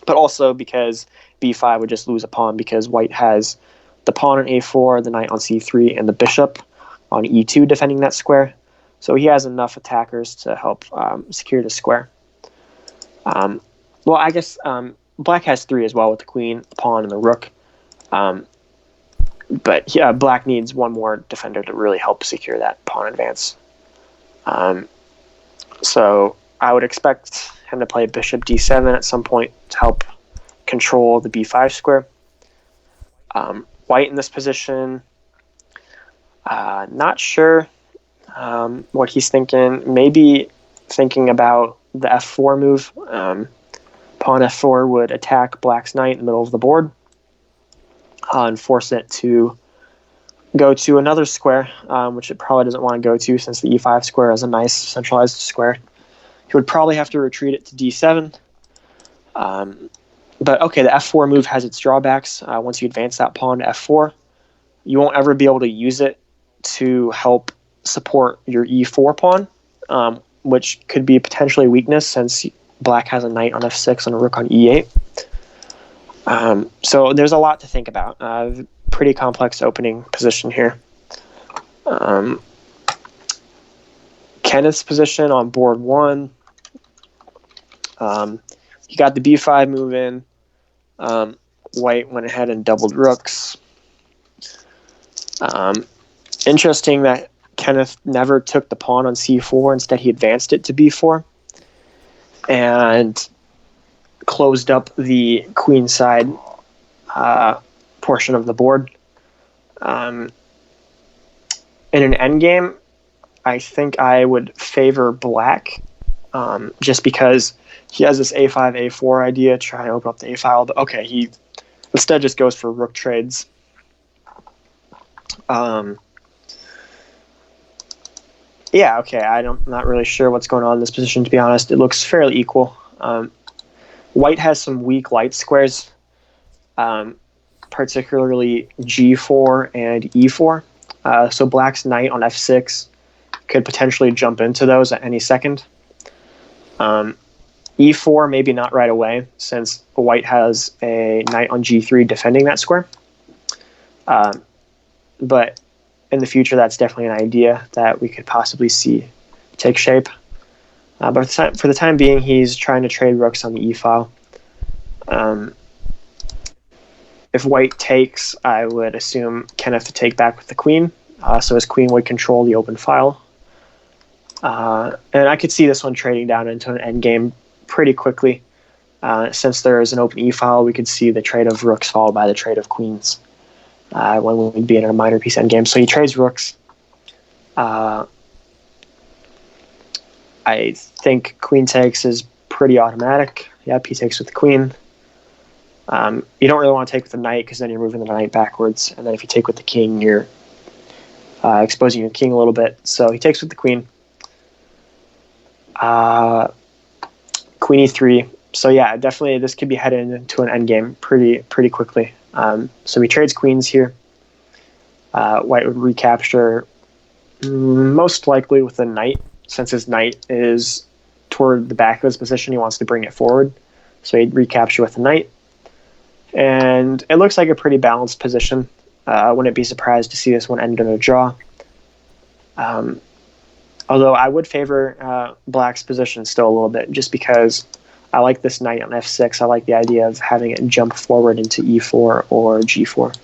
But also because b5 would just lose a pawn because white has the pawn on a4, the knight on c3, and the bishop on e2 defending that square. So he has enough attackers to help secure the square. Well, I guess black has 3 as well with the queen, the pawn, and the rook. But yeah, black needs one more defender to really help secure that pawn advance. So I would expect him to play bishop d7 at some point to help control the b5 square. White in this position, not sure what he's thinking. Maybe thinking about the f4 move. Pawn f4 would attack black's knight in the middle of the board and force it to go to another square, which it probably doesn't want to go to since the e5 square is a nice centralized square. He would probably have to retreat it to d7. But okay, the f4 move has its drawbacks. Once you advance that pawn to f4, you won't ever be able to use it to help support your e4 pawn, which could be potentially a weakness since black has a knight on f6 and a rook on e8. So there's a lot to think about. Pretty complex opening position here. Kenneth's position on board 1. You got the b5 move in. White went ahead and doubled rooks. Interesting that Kenneth never took the pawn on c4. Instead, he advanced it to b4 and closed up the queen side portion of the board. In an endgame, I think I would favor black, just because he has this a5, a4 idea, try and open up the a file, but okay, he instead just goes for rook trades. Yeah, okay, I'm not really sure what's going on in this position, to be honest. It looks fairly equal. White has some weak light squares, particularly g4 and e4. So black's knight on f6 could potentially jump into those at any second. E4, maybe not right away, since white has a knight on g3 defending that square. But in the future, that's definitely an idea that we could possibly see take shape. But for the time being, he's trying to trade rooks on the e-file. If white takes, I would assume Kenneth to take back with the queen, so his queen would control the open file. And I could see this one trading down into an endgame pretty quickly. Since there is an open e-file, we could see the trade of rooks followed by the trade of queens when we'd be in a minor piece endgame. So he trades rooks. I think queen takes is pretty automatic. Yep, he takes with the queen. You don't really want to take with the knight because then you're moving the knight backwards. And then if you take with the king, you're exposing your king a little bit. So he takes with the queen. Queen e3. So yeah, definitely this could be headed into an endgame pretty quickly. So he trades queens here. White would recapture most likely with the knight. Since his knight is toward the back of his position, he wants to bring it forward. So he'd recapture with the knight. And it looks like a pretty balanced position. I wouldn't be surprised to see this one end in a draw. Although I would favor black's position still a little bit, just because I like this knight on f6. I like the idea of having it jump forward into e4 or g4.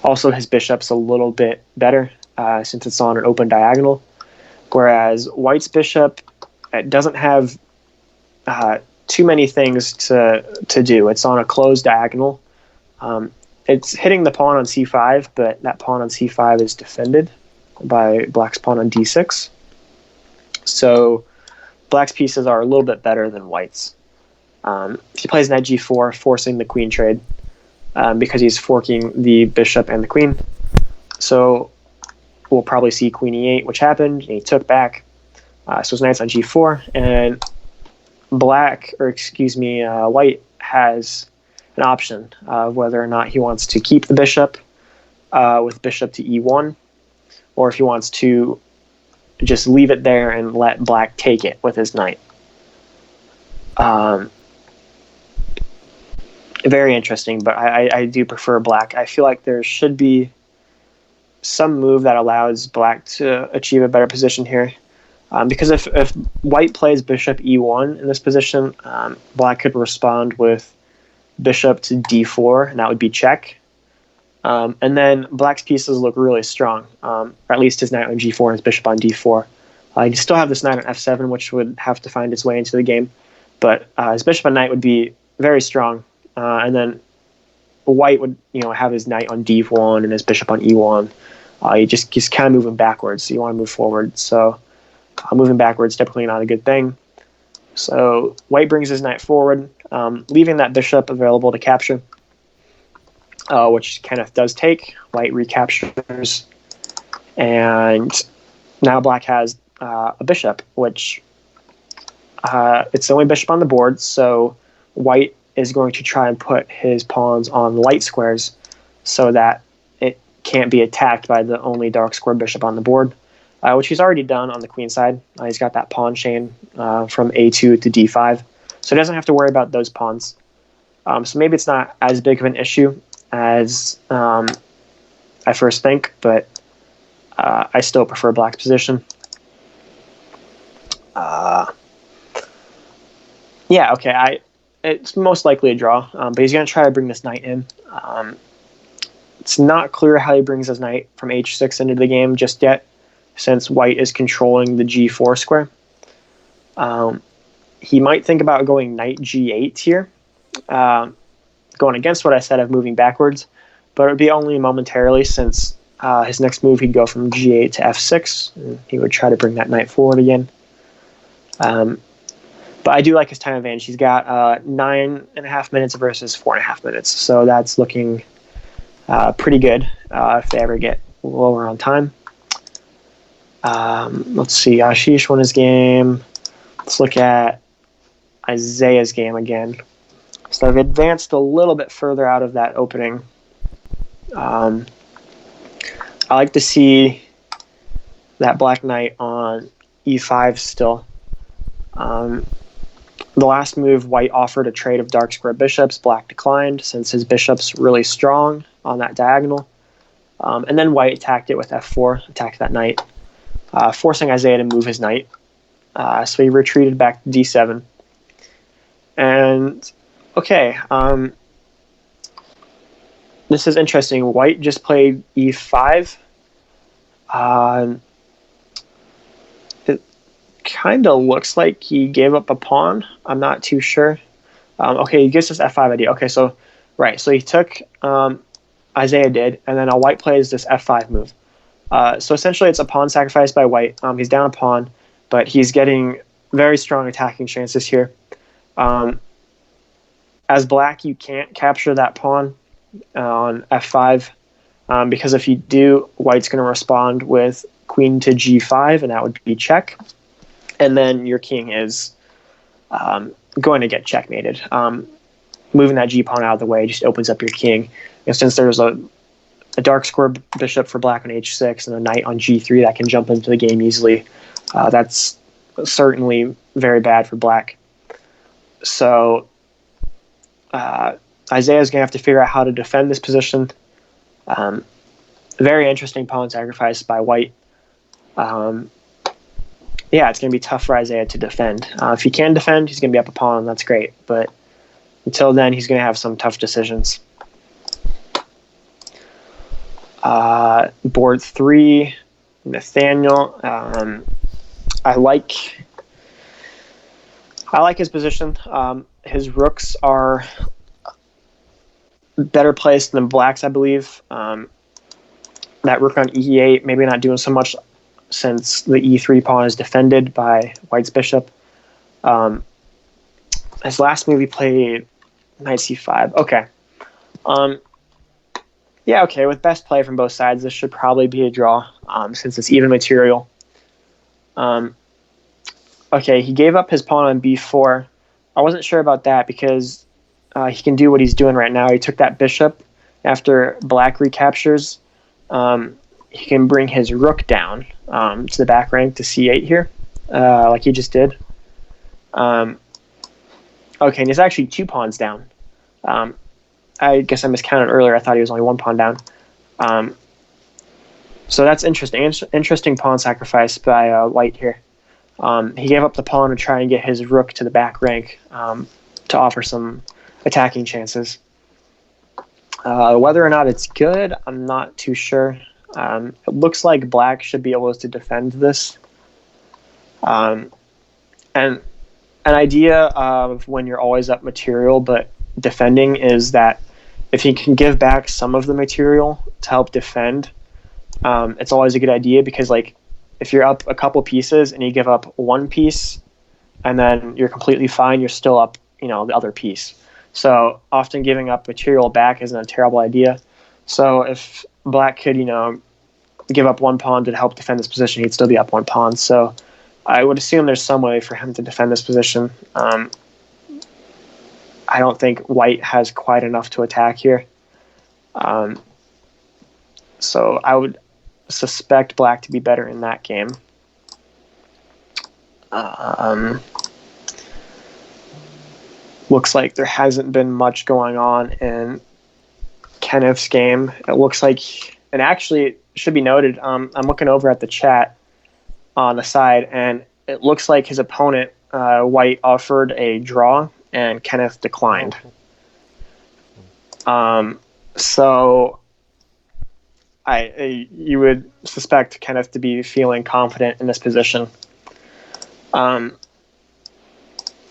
Also, his bishop's a little bit better since it's on an open diagonal, whereas white's bishop doesn't have too many things to do. It's on a closed diagonal. It's hitting the pawn on c5, but that pawn on c5 is defended by black's pawn on d6. So black's pieces are a little bit better than white's. He plays knight g4, forcing the queen trade because he's forking the bishop and the queen. So we'll probably see queen e8, which happened, and he took back. So his knight's on g4, and white has an option of whether or not he wants to keep the bishop with bishop to e1, or if he wants to just leave it there and let black take it with his knight. Very interesting, but I do prefer black. I feel like there should be some move that allows black to achieve a better position here. Because if white plays bishop e1 in this position, black could respond with bishop to d4, and that would be check. And then black's pieces look really strong, or at least his knight on g4 and his bishop on d4. You still have this knight on f7, which would have to find its way into the game, but his bishop and knight would be very strong. And then white would have his knight on d1 and his bishop on e1. He's kind of moving backwards, so you want to move forward. So moving backwards typically not a good thing. So white brings his knight forward, leaving that bishop available to capture, which Kenneth does take. White recaptures, and now black has a bishop, which it's the only bishop on the board, so white is going to try and put his pawns on light squares so that it can't be attacked by the only dark square bishop on the board, which he's already done on the queen side. He's got that pawn chain from a2 to d5, so he doesn't have to worry about those pawns. So maybe it's not as big of an issue as I first think, but I still prefer black's position. Yeah, okay, it's most likely a draw, but he's going to try to bring this knight in. It's not clear how he brings his knight from h6 into the game just yet, since white is controlling the g4 square. He might think about going knight g8 here, going against what I said of moving backwards, but it would be only momentarily, since his next move he'd go from g8 to f6, and he would try to bring that knight forward again. But I do like his time advantage. He's got 9.5 minutes versus 4.5 minutes, so that's looking pretty good if they ever get lower on time. Let's see, Ashish won his game. Let's look at Isaiah's game again. So I've advanced a little bit further out of that opening. I like to see that black knight on e5 still. The last move, white offered a trade of dark square bishops. Black declined, since his bishop's really strong on that diagonal. And then white attacked it with f4, attacked that knight, forcing Isaiah to move his knight. So he retreated back to d7. And, okay, this is interesting. White just played e5. It kind of looks like he gave up a pawn. I'm not too sure. Okay, he gives us f5 idea. Okay, so, right, so he took, Isaiah did, and then white plays this f5 move. So essentially it's a pawn sacrifice by white. He's down a pawn, but he's getting very strong attacking chances here. As black, you can't capture that pawn on f5, because if you do, white's going to respond with queen to g5, and that would be check. And then your king is going to get checkmated. Moving that g-pawn out of the way just opens up your king. And since there's a dark square bishop for black on h6 and a knight on g3 that can jump into the game easily, that's certainly very bad for black. So Isaiah's going to have to figure out how to defend this position. Very interesting pawn sacrifice by white. Yeah, it's going to be tough for Isaiah to defend. If he can defend, he's going to be up a pawn. That's great. But until then, he's going to have some tough decisions. Board 3, Nathaniel. I like his position. His rooks are better placed than black's, I believe. That rook on e8, maybe not doing so much since the e3 pawn is defended by white's bishop. His last move he played knight c5. Okay. Yeah, okay, with best play from both sides, this should probably be a draw, since it's even material. Okay, he gave up his pawn on b4. I wasn't sure about that because he can do what he's doing right now. He took that bishop after black recaptures. He can bring his rook down to the back rank to c8 here, like he just did. Okay, and he's actually 2 pawns down. I guess I miscounted earlier. I thought he was only 1 pawn down. So that's interesting. Interesting pawn sacrifice by white here. He gave up the pawn to try and get his rook to the back rank to offer some attacking chances. Whether or not it's good, I'm not too sure. It looks like black should be able to defend this. And an idea of when you're always up material but defending is that if he can give back some of the material to help defend, it's always a good idea, because like if you're up a couple pieces and you give up one piece, and then you're completely fine. You're still up, the other piece. So often giving up material back isn't a terrible idea. So if black could, give up one pawn to help defend this position, he'd still be up one pawn. So I would assume there's some way for him to defend this position. I don't think white has quite enough to attack here. So I would suspect black to be better in that game. Looks like there hasn't been much going on in Kenneth's game. It looks like, and actually it should be noted, I'm looking over at the chat on the side, and it looks like his opponent, white, offered a draw, and Kenneth declined. So you would suspect Kenneth to be feeling confident in this position. And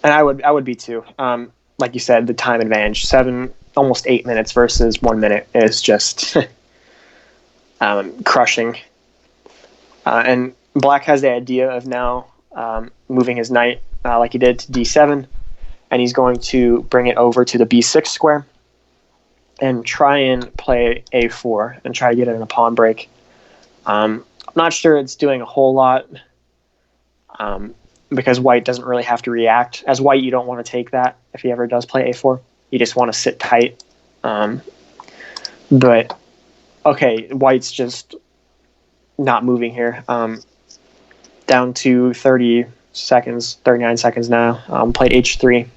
I would be too. Like you said, the time advantage, almost 8 minutes versus 1 minute is just crushing. And black has the idea of now moving his knight like he did to d7, and he's going to bring it over to the b6 square and try and play a4 and try to get it in a pawn break. I'm not sure it's doing a whole lot because white doesn't really have to react. As white, you don't want to take that if he ever does play a4. You just want to sit tight. But, okay, white's just not moving here. Down to 39 seconds now. Played h3.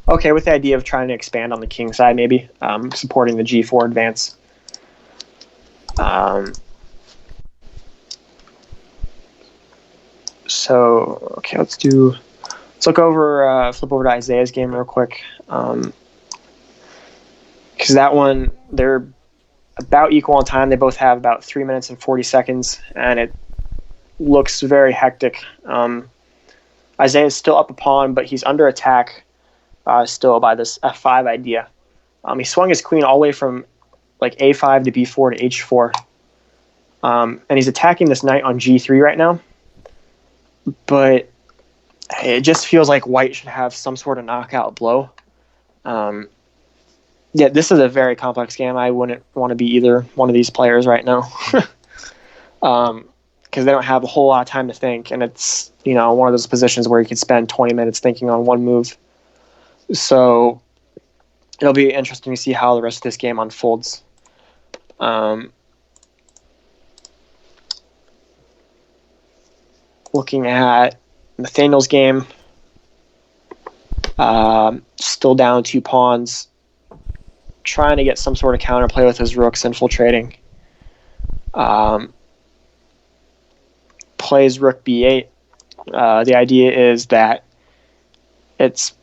Okay, with the idea of trying to expand on the king side, maybe, supporting the g4 advance. So, okay, let's flip over to Isaiah's game real quick. Because that one, they're about equal in time. They both have about 3 minutes and 40 seconds, and it looks very hectic. Isaiah's still up a pawn, but he's under attack still by this f5 idea. He swung his queen all the way from like a5 to b4 to h4. And he's attacking this knight on g3 right now. But it just feels like white should have some sort of knockout blow. This is a very complex game. I wouldn't want to be either one of these players right now. Because they don't have a whole lot of time to think. And it's, one of those positions where you could spend 20 minutes thinking on one move. So it'll be interesting to see how the rest of this game unfolds. Looking at Nathaniel's game, still down 2 pawns, trying to get some sort of counterplay with his rooks infiltrating. Plays rook b8. The idea is that it's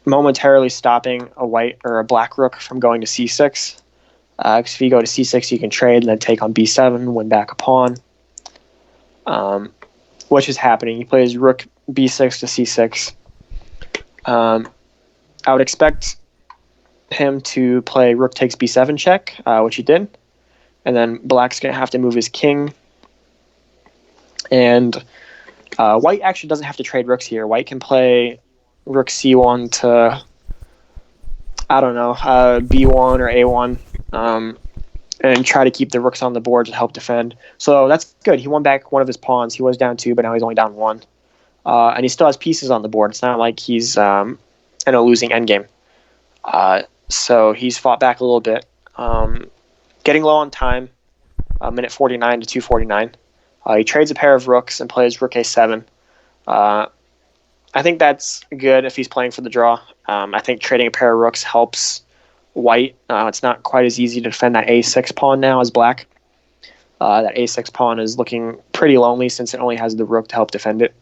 momentarily stopping a white or a black rook from going to c6. Because if you go to c6, you can trade and then take on b7, win back a pawn. Which is happening. He plays rook b6 to c6. I would expect him to play rook takes b7 check, which he did. And then black's going to have to move his king. And white actually doesn't have to trade rooks here. White can play rook c1 to, b1 or a1. And try to keep the rooks on the board to help defend. So that's good. He won back one of his pawns. He was down 2, but now he's only down 1. And he still has pieces on the board. It's not like he's in a losing endgame. So he's fought back a little bit. Getting low on time, minute 49 to 2:49. He trades a pair of rooks and plays rook a7. I think that's good if he's playing for the draw. I think trading a pair of rooks helps white. It's not quite as easy to defend that a6 pawn now as black. That a6 pawn is looking pretty lonely since it only has the rook to help defend it.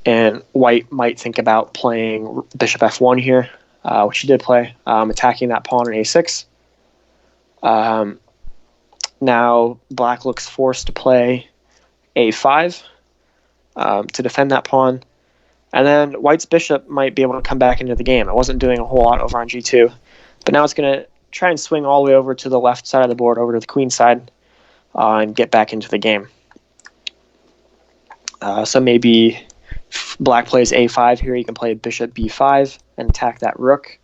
And white might think about playing bishop f1 here, which he did play, attacking that pawn on a6. Now black looks forced to play a5 to defend that pawn. And then white's bishop might be able to come back into the game. It wasn't doing a whole lot over on g2. But now it's going to try and swing all the way over to the left side of the board, over to the queen side, and get back into the game. So maybe black plays a5 here. You can play bishop b5 and attack that rook.